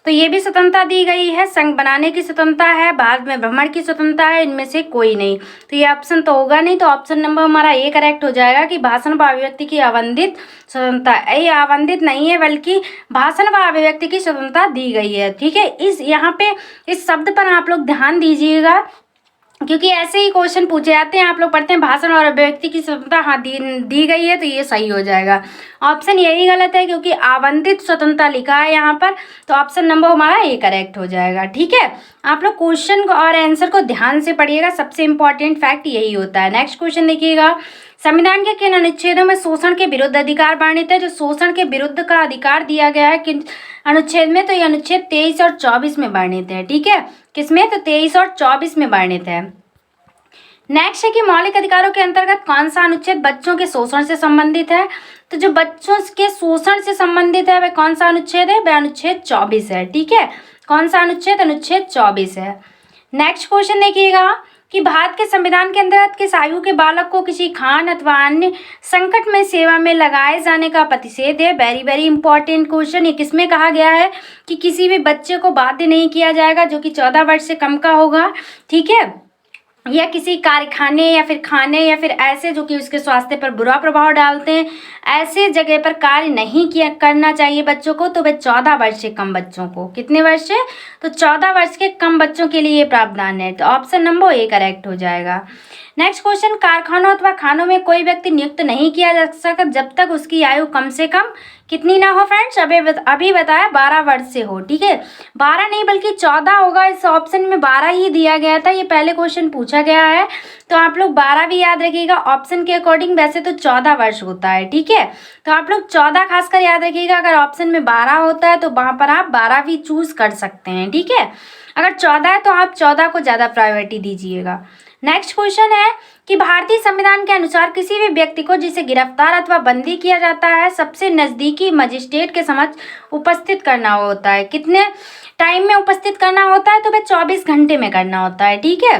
Speaker 1: तो ये भी स्वतंत्रता दी गई है, संघ बनाने की स्वतंत्रता है, भारत में भ्रमण की स्वतंत्रता है, इनमें से कोई नहीं। तो ये ऑप्शन तो होगा नहीं। तो ऑप्शन नंबर हमारा ए करेक्ट हो जाएगा कि भाषण व अभिव्यक्ति की आवंटित स्वतंत्रता, ये आवंटित नहीं है बल्कि भाषण व अभिव्यक्ति की स्वतंत्रता दी गई है। ठीक है, इस यहाँ पे इस शब्द पर आप लोग ध्यान दीजिएगा, क्योंकि ऐसे ही क्वेश्चन पूछे जाते हैं। आप लोग पढ़ते हैं भाषण और अभिव्यक्ति की स्वतंत्रता हाँ दी गई है, तो ये सही हो जाएगा। ऑप्शन यही गलत है क्योंकि आवंटित स्वतंत्रता लिखा है यहाँ पर। तो ऑप्शन नंबर हमारा ए करेक्ट हो जाएगा। ठीक है, आप लोग क्वेश्चन को और आंसर को ध्यान से पढ़िएगा, सबसे इंपॉर्टेंट फैक्ट यही होता है। नेक्स्ट क्वेश्चन देखिएगा, संविधान के किन अनुच्छेदों में शोषण के विरुद्ध अधिकार वर्णित है? जो शोषण के विरुद्ध का अधिकार दिया गया है किन अनुच्छेद में? तो ये अनुच्छेद 23 और 24 में वर्णित है। ठीक है, किसमें? तो 23 और 24 में वर्णित है। नेक्स्ट है कि मौलिक अधिकारों के अंतर्गत कौन सा अनुच्छेद बच्चों के शोषण से संबंधित है? तो जो बच्चों के शोषण से संबंधित है वह कौन सा अनुच्छेद है? वह अनुच्छेद 24 है। ठीक है, कौन सा अनुच्छेद? अनुच्छेद 24 है। नेक्स्ट क्वेश्चन देखिएगा कि भारत के संविधान के अंतर्गत किस आयु के बालक को किसी खान अथवा अन्य संकट में सेवा में लगाए जाने का प्रतिषेध है? Very very important question. ये किसमें कहा गया है कि किसी भी बच्चे को बाध्य नहीं किया जाएगा जो कि 14 वर्ष से कम का होगा। ठीक है, या किसी कारखाने या फिर खाने या फिर ऐसे जो कि उसके स्वास्थ्य पर बुरा प्रभाव डालते हैं, ऐसे जगह पर कार्य नहीं किया करना चाहिए बच्चों को। तो वे 14 वर्ष से कम बच्चों को, कितने वर्ष से? तो 14 वर्ष के कम बच्चों के लिए ये प्रावधान है। तो ऑप्शन नंबर ए करेक्ट हो जाएगा। नेक्स्ट क्वेश्चन, कारखानों अथवा खानों में कोई व्यक्ति नियुक्त नहीं किया जा सकता जब तक उसकी आयु कम से कम कितनी ना हो? फ्रेंड्स अभी बताया 12 वर्ष से हो। ठीक है, 12 नहीं बल्कि 14 होगा। इस ऑप्शन में 12 ही दिया गया था, ये पहले क्वेश्चन पूछा गया है, तो आप लोग 12 भी याद रखिएगा। ऑप्शन के अकॉर्डिंग वैसे तो 14 वर्ष होता है। ठीक है, तो आप लोग 14 खासकर याद रखिएगा। अगर ऑप्शन में 12 होता है तो वहाँ पर आप 12 भी चूज कर सकते हैं। ठीक है, अगर 14 है तो आप 14 को ज़्यादा प्रायोरिटी दीजिएगा। नेक्स्ट क्वेश्चन है कि भारतीय संविधान के अनुसार किसी भी व्यक्ति को जिसे गिरफ्तार अथवा बंदी किया जाता है सबसे नज़दीकी मजिस्ट्रेट के समक्ष उपस्थित करना होता है। कितने टाइम में उपस्थित करना होता है? तो वह 24 घंटे में करना होता है। ठीक है,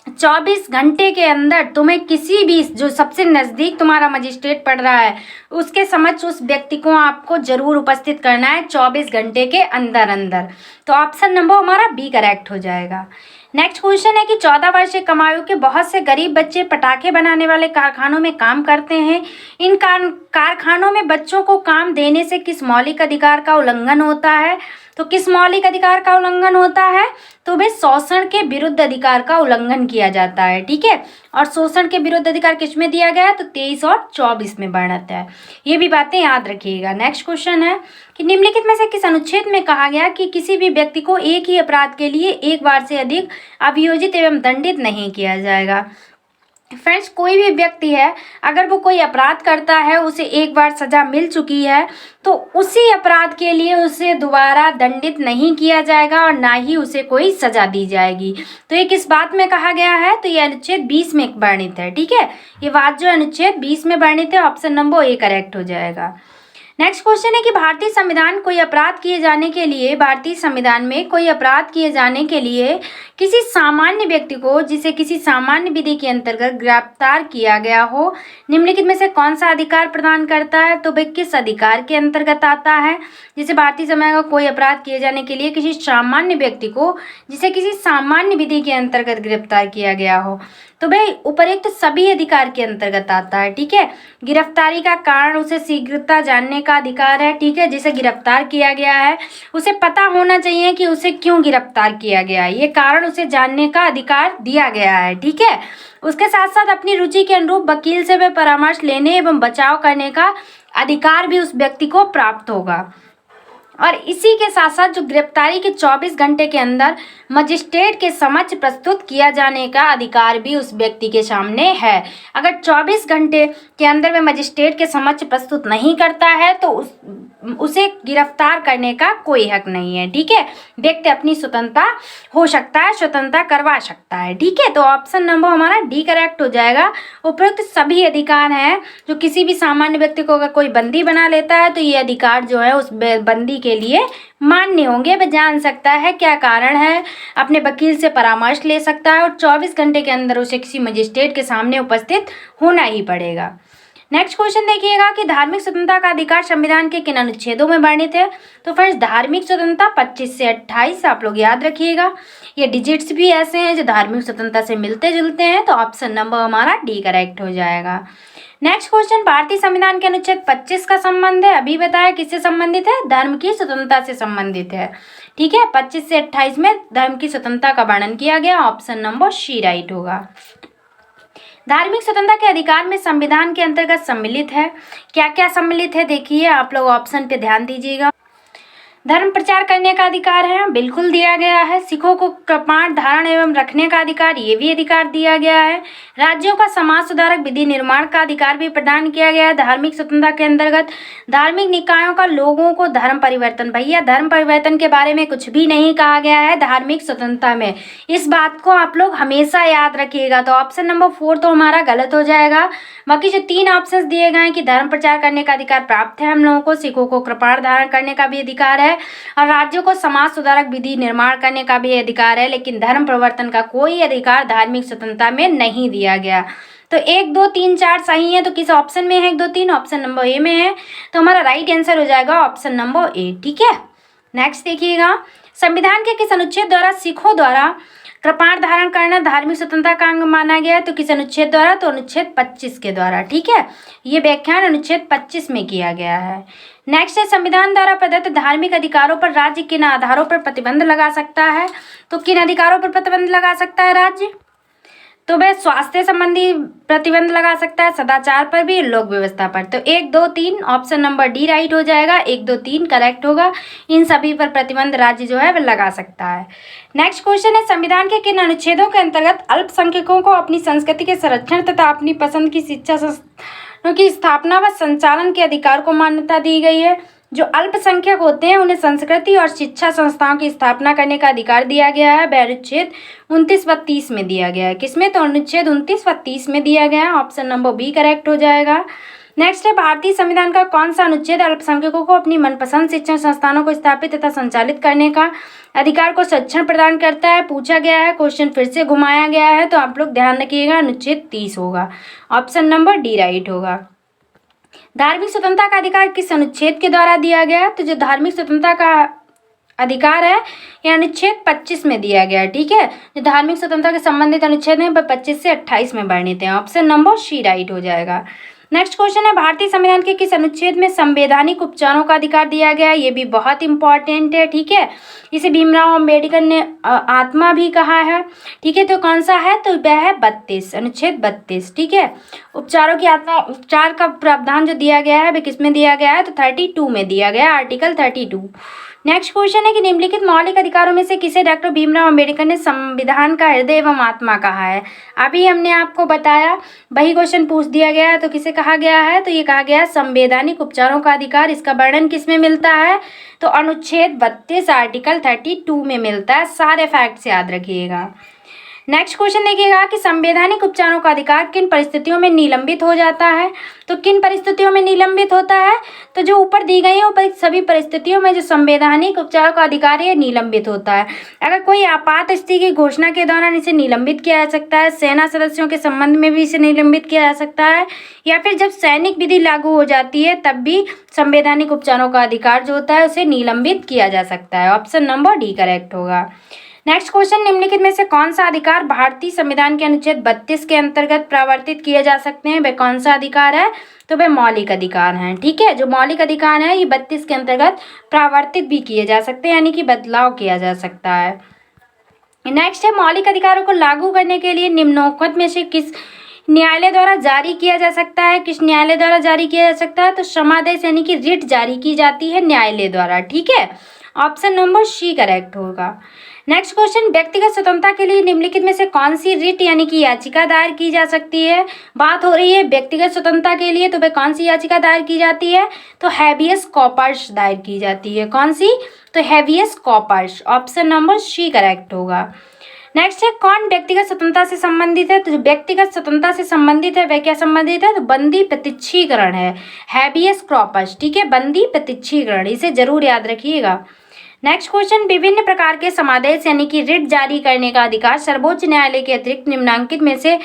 Speaker 1: 24 घंटे के अंदर तुम्हें किसी भी जो सबसे नज़दीक तुम्हारा मजिस्ट्रेट पड़ रहा है उसके समक्ष उस व्यक्ति को आपको जरूर उपस्थित करना है 24 घंटे के अंदर अंदर। तो ऑप्शन नंबर हमारा बी करेक्ट हो जाएगा। नेक्स्ट क्वेश्चन है कि 14 वर्ष से कम आयु के बहुत से गरीब बच्चे पटाखे बनाने वाले कारखानों में काम करते हैं। इन कारखानों में बच्चों को काम देने से किस मौलिक अधिकार का उल्लंघन होता है? तो किस मौलिक अधिकार का उल्लंघन होता है? तो वे शोषण के विरुद्ध अधिकार का उल्लंघन किया जाता है। ठीक है, और शोषण के विरुद्ध अधिकार किस में दिया गया है? तो 23 और 24 में वर्णित है। ये भी बातें याद रखिएगा। नेक्स्ट क्वेश्चन है कि निम्नलिखित में से किस अनुच्छेद में कहा गया कि किसी भी व्यक्ति को एक ही अपराध के लिए एक बार से अधिक अभियोजित एवं दंडित नहीं किया जाएगा? फ्रेंड्स, कोई भी व्यक्ति है अगर वो कोई अपराध करता है, उसे एक बार सजा मिल चुकी है, तो उसी अपराध के लिए उसे दोबारा दंडित नहीं किया जाएगा और ना ही उसे कोई सजा दी जाएगी। तो ये किस बात में कहा गया है? तो ये अनुच्छेद 20 में वर्णित है। ठीक है, ये बात जो अनुच्छेद 20 में वर्णित है, ऑप्शन नंबर ए करेक्ट हो जाएगा। नेक्स्ट क्वेश्चन है कि भारतीय संविधान में कोई अपराध किए जाने के लिए किसी सामान्य व्यक्ति को जिसे किसी सामान्य विधि के अंतर्गत गिरफ्तार किया गया हो, निम्नलिखित में से कौन सा अधिकार प्रदान करता है? तो वह किस अधिकार के अंतर्गत आता है? जिसे भारतीय संविधान में कोई अपराध किए जाने के लिए किसी सामान्य व्यक्ति को जिसे किसी सामान्य विधि के अंतर्गत गिरफ्तार किया गया हो, तो भाई उपयुक्त सभी अधिकार के अंतर्गत आता है। ठीक है, गिरफ्तारी का कारण उसे शीघ्रता जानने का अधिकार है। ठीक है, जिसे गिरफ्तार किया गया है उसे पता होना चाहिए कि उसे क्यों गिरफ्तार किया गया है, ये कारण उसे जानने का अधिकार दिया गया है। ठीक है, उसके साथ साथ अपनी रुचि के अनुरूप वकील से वे परामर्श लेने एवं बचाव करने का अधिकार भी उस व्यक्ति को प्राप्त होगा। और इसी के साथ साथ जो गिरफ्तारी के 24 घंटे के अंदर मजिस्ट्रेट के समक्ष प्रस्तुत किया जाने का अधिकार भी उस व्यक्ति के सामने है। अगर 24 घंटे के अंदर वह मजिस्ट्रेट के समक्ष प्रस्तुत नहीं करता है तो उसे गिरफ्तार करने का कोई हक नहीं है। ठीक है, व्यक्ति अपनी स्वतंत्रता हो सकता है, स्वतंत्रता करवा सकता है। ठीक है, तो ऑप्शन नंबर हमारा डी करेक्ट हो जाएगा। उपयुक्त सभी अधिकार हैं जो किसी भी सामान्य व्यक्ति को अगर कोई बंदी बना लेता है तो ये अधिकार जो है उस बंदी के लिए मान्य होंगे। वह जान सकता है क्या कारण है, अपने वकील से परामर्श ले सकता है और 24 घंटे के अंदर उसे किसी मजिस्ट्रेट के सामने उपस्थित होना ही पड़ेगा। नेक्स्ट क्वेश्चन देखिएगा कि धार्मिक स्वतंत्रता का अधिकार संविधान के किन अनुच्छेदों में वर्णित है? तो फ्रेंड्स धार्मिक स्वतंत्रता 25 से 28 आप लोग याद रखिएगा। ये डिजिट्स भी ऐसे हैं जो धार्मिक स्वतंत्रता से मिलते जुलते हैं, तो ऑप्शन नंबर हमारा डी करेक्ट हो जाएगा। नेक्स्ट क्वेश्चन, भारतीय संविधान के अनुच्छेद 25 का संबंध है, अभी बताया किससे संबंधित है? धर्म की स्वतंत्रता से संबंधित है। ठीक है, 25 से 28 में धर्म की स्वतंत्रता का वर्णन किया गया, ऑप्शन नंबर सी राइट होगा। धार्मिक स्वतंत्रता के अधिकार में संविधान के अंतर्गत सम्मिलित है, क्या क्या सम्मिलित है देखिए, आप लोग ऑप्शन पे ध्यान दीजिएगा। धर्म प्रचार करने का अधिकार है, बिल्कुल दिया गया है। सिखों को कृपाण धारण एवं रखने का अधिकार, ये भी अधिकार दिया गया है। राज्यों का समाज सुधारक विधि निर्माण का अधिकार भी प्रदान किया गया है धार्मिक स्वतंत्रता के अंतर्गत। धार्मिक निकायों का लोगों को धर्म परिवर्तन, भैया धर्म परिवर्तन के बारे में कुछ भी नहीं कहा गया है धार्मिक स्वतंत्रता में, इस बात को आप लोग हमेशा याद रखिएगा। तो ऑप्शन नंबर 4 तो हमारा गलत हो जाएगा। बाकी जो 3 ऑप्शन दिए गए हैं कि धर्म प्रचार करने का अधिकार प्राप्त है हम लोगों को, सिखों को कृपाण धारण करने का भी अधिकार है और राज्यों को समाज सुधारक विधि निर्माण करने का भी अधिकार है, लेकिन धर्म परिवर्तन का कोई अधिकार धार्मिक स्वतंत्रता में नहीं दिया गया। तो 1 2 3 4 सही है, तो किस ऑप्शन में है 1 2 3? ऑप्शन नंबर ए में है, तो हमारा राइट आंसर हो जाएगा ऑप्शन नंबर ए। ठीक है, नेक्स्ट देखिएगा, संविधान के किस अनुच्छेद द्वारा सिखों द्वारा कृपाण धारण करना धार्मिक स्वतंत्रता का अंग माना गया है? तो किस अनुच्छेद द्वारा? तो अनुच्छेद 25 के द्वारा। ठीक है, ये व्याख्यान अनुच्छेद 25 में किया गया है। नेक्स्ट है, संविधान द्वारा प्रदत्त धार्मिक अधिकारों पर राज्य किन आधारों पर प्रतिबंध लगा सकता है? तो किन अधिकारों पर प्रतिबंध लगा सकता है राज्य? तो वह स्वास्थ्य संबंधी प्रतिबंध लगा सकता है, सदाचार पर भी, लोक व्यवस्था पर। तो 1 2 3 ऑप्शन नंबर डी राइट हो जाएगा, 1 2 3 करेक्ट होगा। इन सभी पर प्रतिबंध राज्य जो है वह लगा सकता है। नेक्स्ट क्वेश्चन है, संविधान के किन अनुच्छेदों के अंतर्गत अल्पसंख्यकों को अपनी संस्कृति के संरक्षण तथा अपनी पसंद की शिक्षा संस्थानों की स्थापना व संचालन के अधिकार को मान्यता दी गई है? जो अल्पसंख्यक होते हैं उन्हें संस्कृति और शिक्षा संस्थाओं की स्थापना करने का अधिकार दिया गया है, वह अनुच्छेद 29 व 30 में दिया गया है। किसमें? तो अनुच्छेद 29 व 30 में दिया गया है, ऑप्शन नंबर बी करेक्ट हो जाएगा। नेक्स्ट है, भारतीय संविधान का कौन सा अनुच्छेद अल्पसंख्यकों को अपनी मनपसंद शिक्षण संस्थानों को स्थापित तथा संचालित करने का अधिकार को संरक्षण प्रदान करता है? पूछा गया है, क्वेश्चन फिर से घुमाया गया है, तो आप लोग ध्यान रखिएगा अनुच्छेद 30 होगा, ऑप्शन नंबर डी राइट होगा। धार्मिक स्वतंत्रता का अधिकार किस अनुच्छेद के द्वारा दिया गया? तो जो धार्मिक स्वतंत्रता का अधिकार है यह अनुच्छेद 25 में दिया गया है। ठीक है, जो धार्मिक स्वतंत्रता के संबंधित अनुच्छेद हैं वह 25 से 28 में वर्णित हैं, ऑप्शन नंबर सी राइट हो जाएगा। नेक्स्ट क्वेश्चन है, भारतीय संविधान के किस अनुच्छेद में संवैधानिक उपचारों का अधिकार दिया गया है? ये भी बहुत इंपॉर्टेंट है। ठीक है, इसे भीमराव अंबेडकर ने आत्मा भी कहा है। ठीक है, तो कौन सा है? तो वह है 32, अनुच्छेद 32। ठीक है, उपचारों की आत्मा, उपचार का प्रावधान जो दिया गया है वह किस में दिया गया है? तो 32 में दिया गया, आर्टिकल 32। नेक्स्ट क्वेश्चन है कि निम्नलिखित मौलिक अधिकारों में से किसे डॉक्टर भीमराव अंबेडकर ने संविधान का हृदय एवं आत्मा कहा है? अभी हमने आपको बताया, वही क्वेश्चन पूछ दिया गया है, तो किसे कहा गया है? तो ये कहा गया है संवैधानिक उपचारों का अधिकार। इसका वर्णन किस में मिलता है? तो अनुच्छेद 32 आर्टिकल 32 में मिलता है। सारे फैक्ट्स याद रखिएगा। नेक्स्ट क्वेश्चन देखिएगा कि संवैधानिक उपचारों का अधिकार किन परिस्थितियों में निलंबित हो जाता है। तो किन परिस्थितियों में निलंबित होता है, तो जो ऊपर दी गई है ऊपर सभी परिस्थितियों में जो संवैधानिक उपचारों का अधिकार है निलंबित होता है। अगर कोई आपात स्थिति की घोषणा के दौरान इसे निलंबित किया जा सकता है, सेना सदस्यों के संबंध में भी इसे निलंबित किया जा सकता है, या फिर जब सैनिक विधि लागू हो जाती है तब भी संवैधानिक उपचारों का अधिकार जो होता है उसे निलंबित किया जा सकता है। ऑप्शन नंबर डी करेक्ट होगा। नेक्स्ट क्वेश्चन, निम्नलिखित में से कौन सा अधिकार भारतीय संविधान के अनुच्छेद 32 के अंतर्गत प्रावर्तित किए जा सकते हैं। वह कौन सा अधिकार है, तो वह मौलिक अधिकार हैं। ठीक है, जो मौलिक अधिकार है ये 32 के अंतर्गत प्रावर्तित भी किए जा सकते हैं, यानी कि बदलाव किया जा सकता है। नेक्स्ट है, मौलिक अधिकारों को लागू करने के लिए निम्नोक्त में से किस न्यायालय द्वारा जारी किया जा सकता है। किस न्यायालय द्वारा जारी किया जा सकता है, तो समादेश यानी कि रिट जारी की जाती है न्यायालय द्वारा। ठीक है, ऑप्शन नंबर सी करेक्ट होगा। नेक्स्ट क्वेश्चन, व्यक्तिगत स्वतंत्रता के लिए निम्नलिखित में से कौन सी रिट यानी कि याचिका दायर की जा सकती है। बात हो रही है व्यक्तिगत स्वतंत्रता के लिए, तो वह कौन सी याचिका दायर की जाती है, तो हैबियस कॉर्पस दायर की जाती है। कौन सी, तो habeas corpus. Option number C correct होगा। नेक्स्ट है, कौन व्यक्तिगत स्वतंत्रता से संबंधित है। तो जो व्यक्तिगत स्वतंत्रता से संबंधित है वह क्या संबंधित है, तो बंदी प्रत्यक्षीकरण है, हैबियस कॉर्पस। ठीक है, बंदी प्रत्यक्षीकरण, इसे जरूर याद रखिएगा। नेक्स्ट क्वेश्चन, विभिन्न प्रकार के समादेश यानी कि रिट जारी करने का अधिकार सर्वोच्च न्यायालय के अतिरिक्त निम्नलिखित में से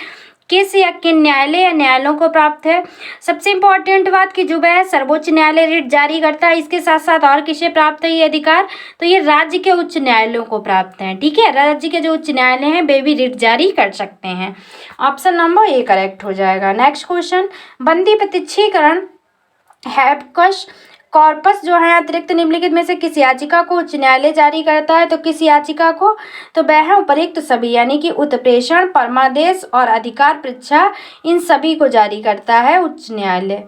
Speaker 1: किस या किन न्यायालय या न्यायालयों को प्राप्त है। सबसे इंपॉर्टेंट बात कि जो वह सर्वोच्च न्यायालय रिट जारी करता है, इसके साथ साथ और किसे प्राप्त है ये अधिकार, तो ये राज्य के उच्च न्यायालयों को प्राप्त है। ठीक है, राज्य के जो उच्च न्यायालय हैं वे भी रिट जारी कर सकते हैं। ऑप्शन नंबर ए करेक्ट हो जाएगा। नेक्स्ट क्वेश्चन, बंदी प्रत्यक्षीकरण हैबकस कॉर्पस जो है अतिरिक्त निम्नलिखित में से किस याचिका को उच्च न्यायालय जारी करता है। तो किस याचिका को, तो वह है उपरोक्त सभी यानी कि उत्प्रेषण, परमादेश और अधिकार परीक्षा, इन सभी को जारी करता है उच्च न्यायालय।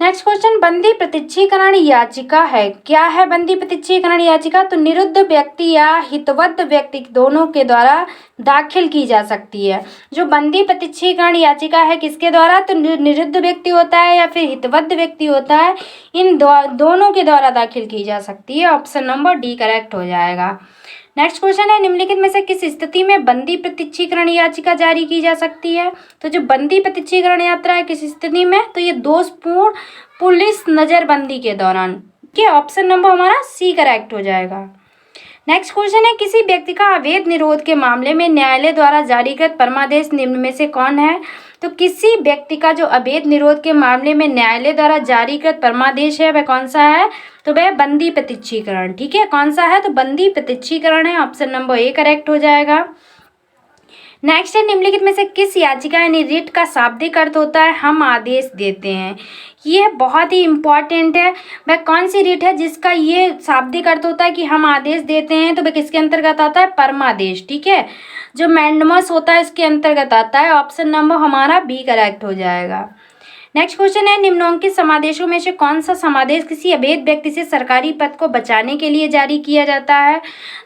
Speaker 1: नेक्स्ट क्वेश्चन, बंदी प्रत्यक्षीकरण याचिका है। क्या है बंदी प्रत्यक्षीकरण याचिका, तो निरुद्ध व्यक्ति या हितवद्ध व्यक्ति दोनों के द्वारा दाखिल की जा सकती है। जो बंदी प्रत्यक्षीकरण याचिका है किसके द्वारा, तो निरुद्ध व्यक्ति होता है या फिर हितवद्ध व्यक्ति होता है, इन दोनों के द्वारा दाखिल की जा सकती है। ऑप्शन नंबर डी करेक्ट हो जाएगा। नेक्स्ट क्वेश्चन है, निम्नलिखित में से किस स्थिति में बंदी प्रत्यक्षीकरण याचिका जारी की जा सकती है। तो जो बंदी प्रत्यक्षीकरण यात्रा है किस स्थिति में, तो ये दोषपूर्ण पुलिस नजरबंदी के दौरान। क्या ऑप्शन नंबर हमारा सी करेक्ट हो जाएगा। नेक्स्ट क्वेश्चन है, किसी व्यक्ति का अवैध निरोध के मामले में न्यायालय द्वारा जारीकृत परमादेश निम्न में से कौन है। तो किसी व्यक्ति का जो अवैध निरोध के मामले में न्यायालय द्वारा जारीकृत परमादेश है वह कौन सा है, तो वह बंदी प्रत्यक्षीकरण। ठीक है, कौन सा है, तो बंदी प्रत्यक्षीकरण है। ऑप्शन नंबर ए करेक्ट हो जाएगा। नेक्स्ट है, निम्नलिखित में से किस याचिका यानी रिट का शाब्दिक अर्थ होता है हम आदेश देते हैं। ये बहुत ही इम्पॉर्टेंट है। वह कौन सी रिट है जिसका ये शाब्दिक अर्थ होता है कि हम आदेश देते हैं, तो वह किसके अंतर्गत आता है, परमादेश। ठीक है, जो मैंडमस होता है इसके अंतर्गत आता है। ऑप्शन नंबर हमारा बी करेक्ट हो जाएगा। नेक्स्ट क्वेश्चन है, निम्नलिखित समादेशों में से कौन सा समादेश किसी अवैध व्यक्ति से सरकारी पद को बचाने के लिए जारी किया जाता है।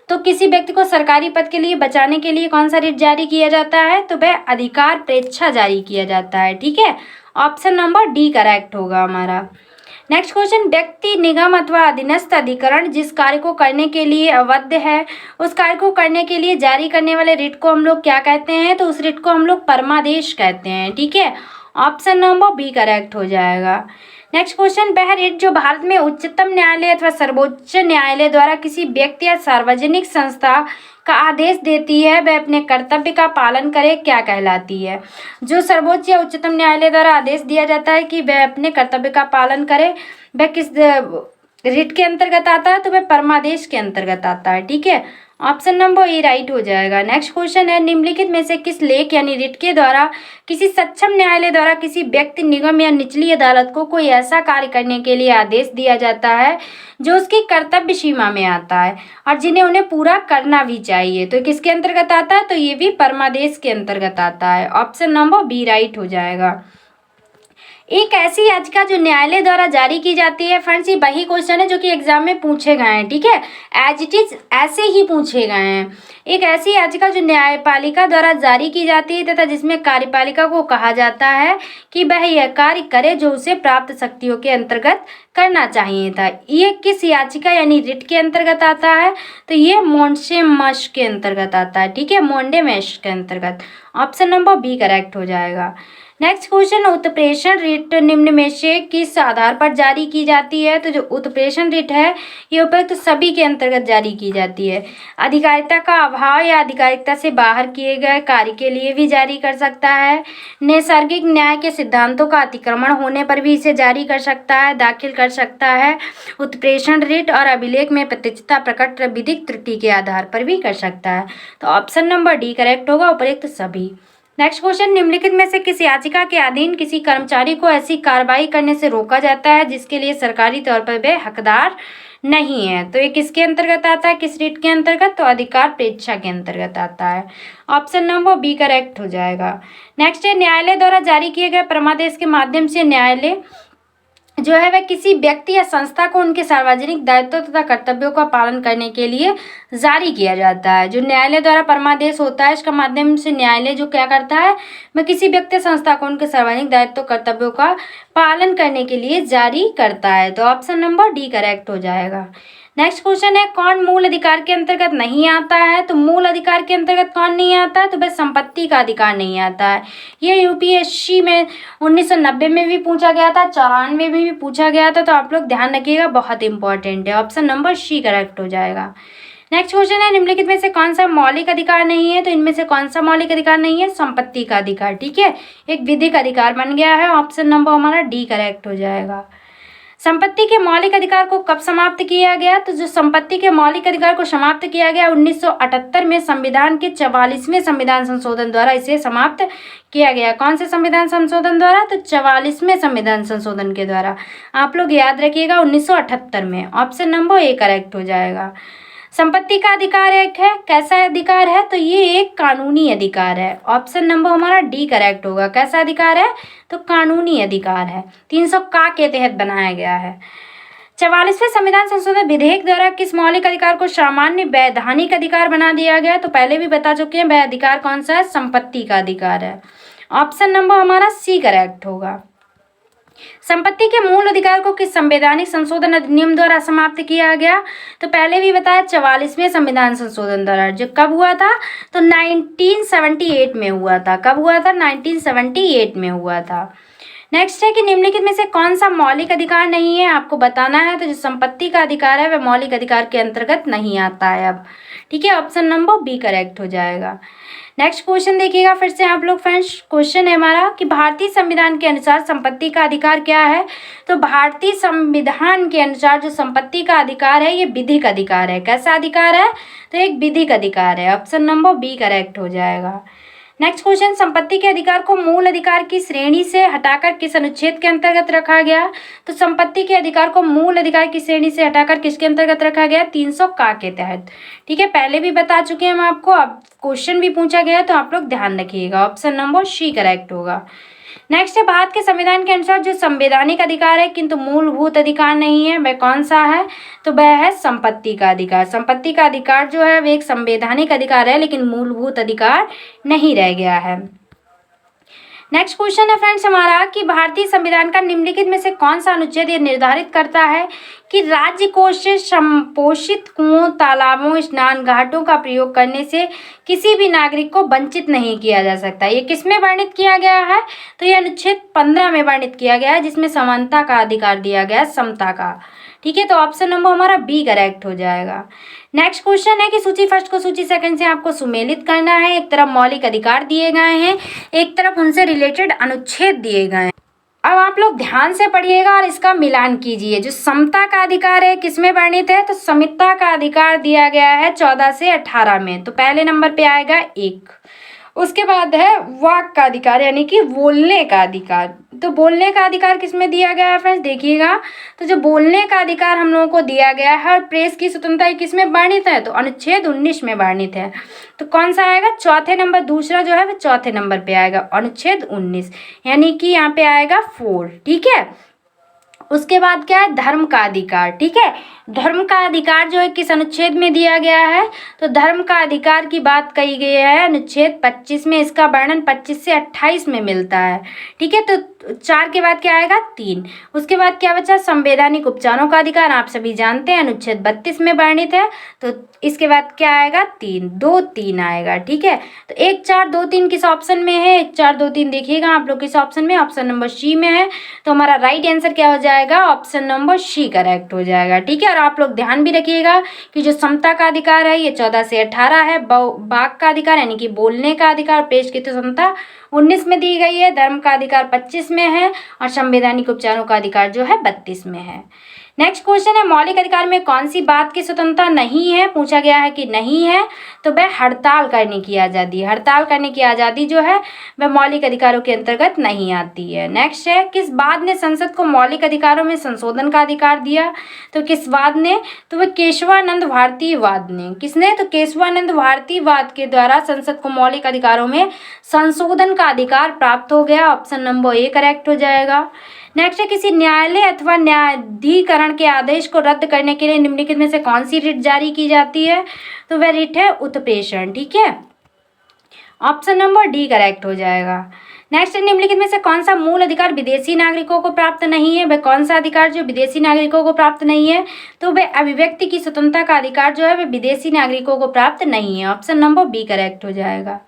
Speaker 1: तो किसी व्यक्ति को सरकारी पद के लिए बचाने के लिए कौन सा रिट जारी किया जाता है, तो वह अधिकार परीक्षा जारी किया जाता है। ठीक है, ऑप्शन नंबर डी करेक्ट होगा हमारा। नेक्स्ट क्वेश्चन, व्यक्ति निगम अथवा अधीनस्थ अधिकरण जिस कार्य को करने के लिए अवध है उस कार्य को करने के लिए जारी करने वाले रिट को हम लोग क्या कहते हैं, तो उस रिट को हम लोग परमादेश कहते हैं। ठीक है, ऑप्शन नंबर बी करेक्ट हो जाएगा। नेक्स्ट क्वेश्चन, वह रिट जो भारत में उच्चतम न्यायालय अथवा सर्वोच्च न्यायालय द्वारा किसी व्यक्ति या सार्वजनिक संस्था का आदेश देती है वह अपने कर्तव्य का पालन करे क्या कहलाती है। जो सर्वोच्च या उच्चतम न्यायालय द्वारा आदेश दिया जाता है कि वह अपने कर्तव्य का पालन करे, वह किस रिट के अंतर्गत आता है, तो वह परमादेश के अंतर्गत आता है। ठीक है, ऑप्शन नंबर ए राइट हो जाएगा। नेक्स्ट क्वेश्चन है, निम्नलिखित में से किस लेख यानी रिट के द्वारा किसी सक्षम न्यायालय द्वारा किसी व्यक्ति, निगम या निचली अदालत को कोई ऐसा कार्य करने के लिए आदेश दिया जाता है जो उसकी कर्तव्य सीमा में आता है और जिन्हें उन्हें पूरा करना भी चाहिए, तो किसके अंतर्गत आता है, तो ये भी परमादेश के अंतर्गत आता है। ऑप्शन नंबर बी राइट हो जाएगा। एक ऐसी याचिका जो न्यायालय द्वारा जारी की जाती है। फ्रेंड्स, ये वही क्वेश्चन है जो कि एग्जाम में पूछे गए हैं, ठीक है, एज इट इज ऐसे ही पूछे गए हैं। एक ऐसी याचिका जो न्यायपालिका द्वारा जारी की जाती है तथा जिसमें कार्यपालिका को कहा जाता है कि वह यह कार्य करे जो उसे प्राप्त शक्तियों के अंतर्गत करना चाहिए था। ये किस याचिका यानी रिट के अंतर्गत आता है? तो ये मोंटेमस के अंतर्गत आता है, ठीक है, मोंटेमस के अंतर्गत। ऑप्शन नंबर बी करेक्ट हो जाएगा। नेक्स्ट क्वेश्चन, उत्प्रेषण रिट निम्न में से किस आधार पर जारी की जाती है? तो जो उत्प्रेषण रिट है ये उपयुक्त सभी के अंतर्गत जारी की जाती है। अधिकारिता का अभाव या अधिकारिता से बाहर किए गए कार्य के लिए भी जारी कर सकता है। नैसर्गिक न्याय के सिद्धांतों का अतिक्रमण होने पर भी इसे जारी कर सकता है, दाखिल कर सकता है। उत्प्रेषण रिट और अभिलेख में प्रत्यक्षता प्रकट विधिक त्रुटि के आधार पर भी कर सकता है। तो ऑप्शन नंबर डी करेक्ट होगा, उपयुक्त सभी। नेक्स्ट क्वेश्चन, निम्नलिखित में से किस याचिका के अधीन किसी कर्मचारी को ऐसी कार्रवाई करने से रोका जाता है जिसके लिए सरकारी तौर पर वे हकदार नहीं है? तो ये किसके अंतर्गत आता है, किस रिट के अंतर्गत? तो अधिकार प्रेक्षा के अंतर्गत आता है। ऑप्शन नंबर बी करेक्ट हो जाएगा। नेक्स्ट है, न्यायालय द्वारा जारी किए गए परमादेश के माध्यम से न्यायालय जो है वह किसी व्यक्ति या संस्था को उनके सार्वजनिक दायित्व तथा कर्तव्यों का पालन करने के लिए जारी किया जाता है। जो न्यायालय द्वारा परमादेश होता है इसका माध्यम से न्यायालय जो क्या करता है, वह किसी व्यक्ति संस्था को उनके सार्वजनिक दायित्व कर्तव्यों का पालन करने के लिए जारी करता है। तो ऑप्शन नंबर डी करेक्ट हो जाएगा। नेक्स्ट क्वेश्चन है, कौन मूल अधिकार के अंतर्गत नहीं आता है? तो मूल अधिकार के अंतर्गत कौन नहीं आता है? तो वह संपत्ति का अधिकार नहीं आता है। ये यूपीएससी में 1990 में भी पूछा गया था, 94 में भी पूछा गया था, तो आप लोग ध्यान रखिएगा, बहुत इंपॉर्टेंट है। ऑप्शन नंबर सी करेक्ट हो जाएगा। नेक्स्ट क्वेश्चन है, निम्नलिखित में से कौन सा मौलिक अधिकार नहीं है? तो इनमें से कौन सा मौलिक अधिकार नहीं है? संपत्ति का अधिकार, ठीक है, एक विधिक अधिकार बन गया है। ऑप्शन नंबर हमारा डी करेक्ट हो जाएगा। संपत्ति के मौलिक अधिकार को कब समाप्त किया गया? तो जो संपत्ति के मौलिक अधिकार को समाप्त किया गया 1978 में संविधान के 44वें संविधान संशोधन द्वारा इसे समाप्त किया गया। कौन से संविधान संशोधन द्वारा? तो 44वें संविधान संशोधन के द्वारा। आप लोग याद रखिएगा 1978 में। ऑप्शन नंबर ए करेक्ट हो जाएगा। संपत्ति का अधिकार एक है, कैसा अधिकार है? तो ये एक कानूनी अधिकार है। ऑप्शन नंबर हमारा डी करेक्ट होगा। कैसा अधिकार है? तो कानूनी अधिकार है, 300 का के तहत बनाया गया है। 44वें संविधान संशोधन विधेयक द्वारा किस मौलिक अधिकार को सामान्य वैधानिक अधिकार बना दिया गया? तो पहले भी बता चुके हैं, वह अधिकार कौन सा है? संपत्ति का अधिकार है। ऑप्शन नंबर हमारा सी करेक्ट होगा। संपत्ति के मूल अधिकार को किस संवैधानिक संशोधन अधिनियम द्वारा समाप्त किया गया? तो पहले भी बताया 44वें संविधान संशोधन द्वारा। जो कब हुआ था? तो 1978 में हुआ था। कब हुआ था? 1978 में हुआ था। नेक्स्ट है कि निम्नलिखित में से कौन सा मौलिक अधिकार नहीं है, आपको बताना है। तो जो संपत्ति का अधिकार है वह मौलिक अधिकार के अंतर्गत नहीं आता है अब, ठीक है। ऑप्शन नंबर बी करेक्ट हो जाएगा। नेक्स्ट क्वेश्चन देखिएगा फिर से आप लोग फ्रेंड्स। क्वेश्चन है हमारा कि भारतीय संविधान के अनुसार संपत्ति का अधिकार क्या है? तो भारतीय संविधान के अनुसार जो संपत्ति का अधिकार है ये विधिक अधिकार है। कैसा अधिकार है? तो एक विधिक अधिकार है। ऑप्शन नंबर बी करेक्ट हो जाएगा। नेक्स्ट क्वेश्चन, संपत्ति के अधिकार को मूल अधिकार की श्रेणी से हटाकर किस अनुच्छेद के अंतर्गत रखा गया? तो संपत्ति के अधिकार को मूल अधिकार की श्रेणी से हटाकर किसके अंतर्गत रखा गया? 300 का के तहत, ठीक है। पहले भी बता चुके हैं हम आपको, अब क्वेश्चन भी पूछा गया तो आप लोग ध्यान रखिएगा। ऑप्शन नंबर सी करेक्ट होगा। नेक्स्ट है, भारत के संविधान के अनुसार जो संवैधानिक अधिकार है किंतु मूलभूत अधिकार नहीं है, वह कौन सा है? तो वह है संपत्ति का अधिकार। संपत्ति का अधिकार जो है वह एक संवैधानिक अधिकार है लेकिन मूलभूत अधिकार नहीं रह गया है। नेक्स्ट क्वेश्चन है फ्रेंड्स हमारा कि भारतीय संविधान का निम्नलिखित में से कौन सा अनुच्छेद ये निर्धारित करता है कि राज्य कोष से संपोषित कुओं, तालाबों, स्नान घाटों का प्रयोग करने से किसी भी नागरिक को वंचित नहीं किया जा सकता। ये किस में वर्णित किया गया है? तो ये अनुच्छेद 15 में वर्णित किया गया है, जिसमें समानता का अधिकार दिया गया है, समता का, ठीक है। तो ऑप्शन नंबर हमारा बी करेक्ट हो जाएगा। नेक्स्ट क्वेश्चन है कि सूची फर्स्ट को सूची सेकंड से आपको सुमेलित करना है। एक तरफ मौलिक अधिकार दिए गए हैं, एक तरफ उनसे रिलेटेड अनुच्छेद दिए गए हैं। अब आप लोग ध्यान से पढ़िएगा और इसका मिलान कीजिए। जो समता का अधिकार है किसमें वर्णित है? तो समिता का अधिकार दिया गया है 14 से 18 में। तो पहले नंबर पे आएगा 1। उसके बाद है वाक का अधिकार यानी कि बोलने का अधिकार। तो बोलने का अधिकार किसमें दिया गया है फ्रेंड्स, देखिएगा। तो जो बोलने का अधिकार हम लोगों को दिया गया है और प्रेस की स्वतंत्रता किसमें वर्णित है, तो अनुच्छेद 19 में वर्णित है। तो कौन सा आएगा, चौथे नंबर, दूसरा जो है वो चौथे नंबर पे आएगा, अनुच्छेद 19, यानी कि यहाँ पे आएगा 4। ठीक है। उसके बाद क्या है, धर्म का अधिकार। ठीक है, धर्म का अधिकार जो है किस अनुच्छेद में दिया गया है, तो धर्म का अधिकार की बात कही गई है अनुच्छेद 25 में। इसका वर्णन 25 से 28 में मिलता है। ठीक है, तो 4 के बाद क्या आएगा, 3। उसके बाद क्या बचा, संवैधानिक उपचारों का अधिकार, आप सभी जानते हैं अनुच्छेद 32 में वर्णित है। तो इसके बाद क्या आएगा, 3, 2 3 आएगा। ठीक है, तो 1 4 2 3 किस ऑप्शन में है, 1 4 2 3 देखिएगा आप लोग किस ऑप्शन में, ऑप्शन नंबर सी में है। तो हमारा राइट आंसर क्या हो जाएगा, ऑप्शन नंबर सी करेक्ट हो जाएगा। ठीक है, और आप लोग ध्यान भी रखिएगा कि जो समता का अधिकार है ये 14 से 18 है, वाक का अधिकार यानी कि बोलने का अधिकार, पेश की स्वतंत्रता 19 में दी गई है, धर्म का अधिकार 25 में है और संवैधानिक उपचारों का अधिकार जो है 32 में है। नेक्स्ट क्वेश्चन है, मौलिक अधिकार में कौन सी बात की स्वतंत्रता नहीं है, पूछा गया है कि नहीं है, तो वह हड़ताल करने की आज़ादी। हड़ताल करने की आज़ादी जो है वह मौलिक अधिकारों के अंतर्गत नहीं आती है। नेक्स्ट है, किस वाद ने संसद को मौलिक अधिकारों में संशोधन का अधिकार दिया, तो किस वाद ने, तो वह केशवानंद भारती वाद ने। किसने, तो केशवानंद भारती वाद के द्वारा संसद को मौलिक अधिकारों में संशोधन का अधिकार प्राप्त हो गया, ऑप्शन नंबर ए करेक्ट हो जाएगा। नेक्स्ट है, किसी न्यायालय अथवा न्यायाधिकरण के आदेश को रद्द करने के लिए निम्नलिखित में से कौन सी रिट जारी की जाती है, तो वह रिट है उत्प्रेषण। ठीक है, ऑप्शन नंबर डी करेक्ट हो जाएगा। नेक्स्ट है, निम्नलिखित में से कौन सा मूल अधिकार विदेशी नागरिकों को प्राप्त नहीं है, वह कौन सा अधिकार जो विदेशी नागरिकों को प्राप्त नहीं है, तो वह अभिव्यक्ति की स्वतंत्रता का अधिकार जो है वह विदेशी नागरिकों को प्राप्त नहीं है, ऑप्शन नंबर बी करेक्ट हो जाएगा।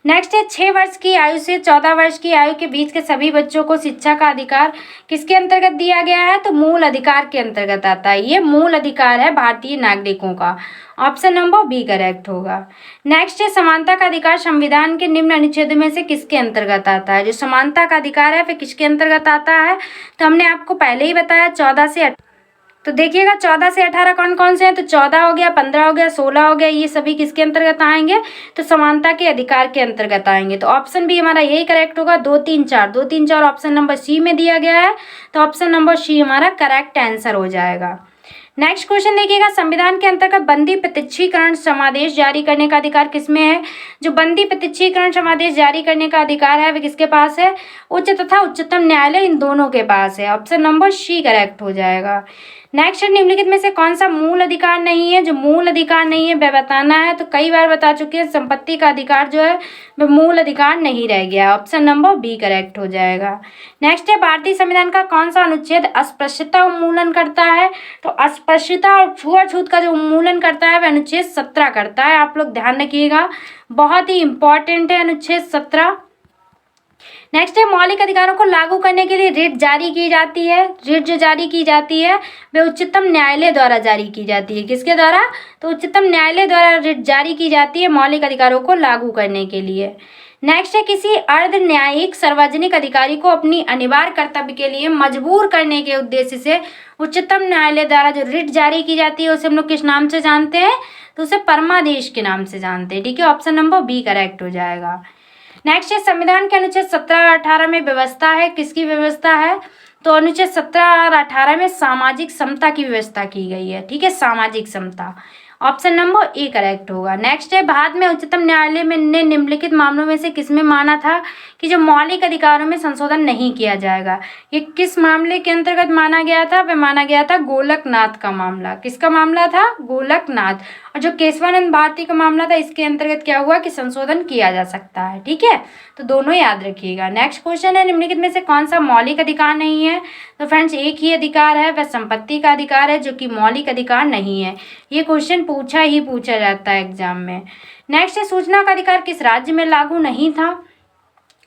Speaker 1: नेक्स्ट है, 6 वर्ष की आयु से 14 वर्ष की आयु के बीच के सभी बच्चों को शिक्षा का अधिकार किसके अंतर्गत दिया गया है, तो मूल अधिकार के अंतर्गत आता है। ये मूल अधिकार है भारतीय नागरिकों का, ऑप्शन नंबर बी करेक्ट होगा। नेक्स्ट है, समानता का अधिकार संविधान के निम्न अनुच्छेदों में से किसके अंतर्गत आता है। जो समानता का अधिकार है वह किसके अंतर्गत आता है, तो हमने आपको पहले ही बताया 14 से, तो देखिएगा 14 से 18 कौन कौन से हैं, तो 14 हो गया, 15 हो गया, 16 हो गया, ये सभी किसके अंतर्गत आएंगे, तो समानता के अधिकार के अंतर्गत आएंगे। तो ऑप्शन भी हमारा यही करेक्ट होगा, 2 3 4, 2 3 4 ऑप्शन नंबर सी में दिया गया है, तो ऑप्शन नंबर सी हमारा करेक्ट आंसर हो जाएगा। नेक्स्ट क्वेश्चन देखिएगा, संविधान के अंतर्गत बंदी प्रत्यक्षीकरण समादेश जारी करने का अधिकार किसमें है। जो बंदी प्रत्यक्षीकरण समादेश जारी करने का अधिकार है वह किसके पास है, उच्च तथा उच्चतम न्यायालय इन दोनों के पास है, ऑप्शन नंबर सी करेक्ट हो जाएगा। नेक्स्ट है, निम्नलिखित में से कौन सा मूल अधिकार नहीं है। जो मूल अधिकार नहीं है वह बताना है, तो कई बार बता चुके हैं, संपत्ति का अधिकार जो है वह मूल अधिकार नहीं रह गया, ऑप्शन नंबर बी करेक्ट हो जाएगा। नेक्स्ट है, भारतीय संविधान का कौन सा अनुच्छेद अस्पृश्यता उन्मूलन करता है, तो अस्पृश्यता और छुआछूत का जो उन्मूलन करता है वह अनुच्छेद 17 करता है। आप लोग ध्यान रखिएगा, बहुत ही इंपॉर्टेंट है अनुच्छेद 17। नेक्स्ट है, मौलिक अधिकारों को लागू करने के लिए रिट जारी की जाती है। रिट जो जारी की जाती है वह उच्चतम न्यायालय द्वारा जारी की जाती है। किसके द्वारा, तो उच्चतम न्यायालय द्वारा रिट जारी की जाती है मौलिक अधिकारों को लागू करने के लिए। नेक्स्ट है, किसी अर्ध न्यायिक सार्वजनिक अधिकारी को अपनी अनिवार्य कर्तव्य के लिए मजबूर करने के उद्देश्य से उच्चतम न्यायालय द्वारा जो रिट जारी की जाती है उसे हम लोग किस नाम से जानते हैं, तो उसे परमादेश के नाम से जानते हैं। ठीक है, ऑप्शन नंबर बी करेक्ट हो जाएगा। नेक्स्ट है, संविधान के अनुच्छेद 17 और 18 में व्यवस्था है, किसकी व्यवस्था है, तो अनुच्छेद 17 और 18 में सामाजिक समता की व्यवस्था की गई है। ठीक है, सामाजिक समता, ऑप्शन नंबर ए करेक्ट होगा। नेक्स्ट है, बाद में उच्चतम न्यायालय में ने निम्नलिखित मामलों में से किसमें माना था कि जो मौलिक अधिकारों में संशोधन नहीं किया जाएगा। ये किस मामले के अंतर्गत माना गया था, वह माना गया था गोलकनाथ का मामला। किसका मामला था, गोलकनाथ। और जो केशवानंद भारती का मामला था इसके अंतर्गत क्या हुआ कि संशोधन किया जा सकता है। ठीक है, तो दोनों याद रखिएगा। नेक्स्ट क्वेश्चन है, निम्नलिखित में से कौन सा मौलिक अधिकार नहीं है, तो फ्रेंड्स एक ही अधिकार है, वह संपत्ति का अधिकार है, जो कि मौलिक अधिकार नहीं है। ये क्वेश्चन पूछा जाता है एग्जाम में। नेक्स्ट है, सूचना का अधिकार किस राज्य में लागू नहीं था।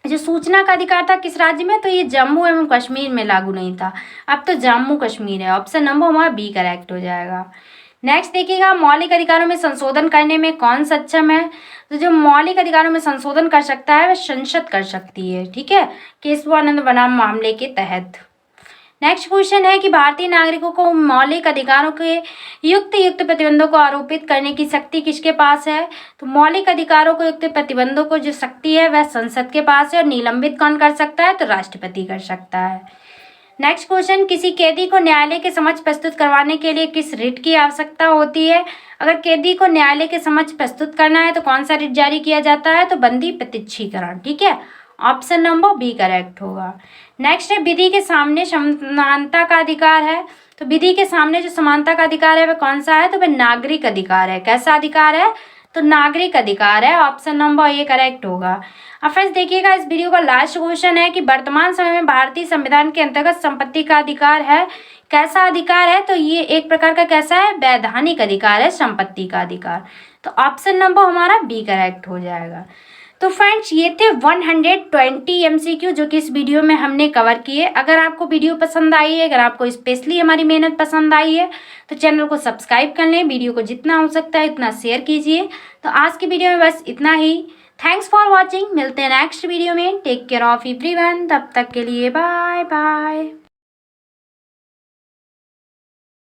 Speaker 1: जो सूचना का अधिकार था किस राज्य में, तो ये जम्मू एवं कश्मीर में लागू नहीं था, अब तो जम्मू कश्मीर है, ऑप्शन नंबर हमारा बी करेक्ट हो जाएगा। नेक्स्ट देखिएगा, मौलिक अधिकारों में संशोधन करने में कौन सक्षम है, तो जो मौलिक अधिकारों में संशोधन कर सकता है वह संसद कर सकती है। ठीक है, केशवानंद बनाम मामले के तहत। नेक्स्ट क्वेश्चन है कि भारतीय नागरिकों को मौलिक अधिकारों के युक्त प्रतिबंधों को आरोपित करने की शक्ति किसके पास है? तो मौलिक अधिकारों को युक्त प्रतिबंधों को जो शक्ति है वह संसद के पास है और निलंबित कौन कर सकता है? तो राष्ट्रपति कर सकता है। नेक्स्ट क्वेश्चन, किसी कैदी को न्यायालय के समक्ष प्रस्तुत करवाने के लिए किस रिट की आवश्यकता होती है? अगर कैदी को न्यायालय के समक्ष प्रस्तुत करना है तो कौन सा रिट जारी किया जाता है? तो बंदी प्रत्यक्षीकरण। ठीक है, ऑप्शन नंबर बी करेक्ट होगा। नेक्स्ट है, विधि के सामने समानता का अधिकार है। तो विधि के सामने जो समानता का अधिकार है वह कौन सा है? तो वह नागरिक अधिकार है। कैसा अधिकार है? तो नागरिक अधिकार है। ऑप्शन नंबर ए करेक्ट होगा। अब फ्रेंड्स देखिएगा, इस वीडियो का लास्ट क्वेश्चन है कि वर्तमान समय में भारतीय संविधान के अंतर्गत संपत्ति का अधिकार है। कैसा अधिकार है? तो ये एक प्रकार का कैसा है? वैधानिक अधिकार है संपत्ति का अधिकार। तो ऑप्शन नंबर हमारा बी करेक्ट हो जाएगा। तो फ्रेंड्स ये थे 120 MCQ जो कि इस वीडियो में हमने कवर किए। अगर आपको वीडियो पसंद आई है, अगर आपको स्पेशली हमारी मेहनत पसंद आई है तो चैनल को सब्सक्राइब कर लें, वीडियो को जितना हो सकता है उतना शेयर कीजिए। तो आज की वीडियो में बस इतना ही। Thanks for watching. मिलते हैं नेक्स्ट वीडियो में। Take care of everyone. तब तक के लिए बाय बाय।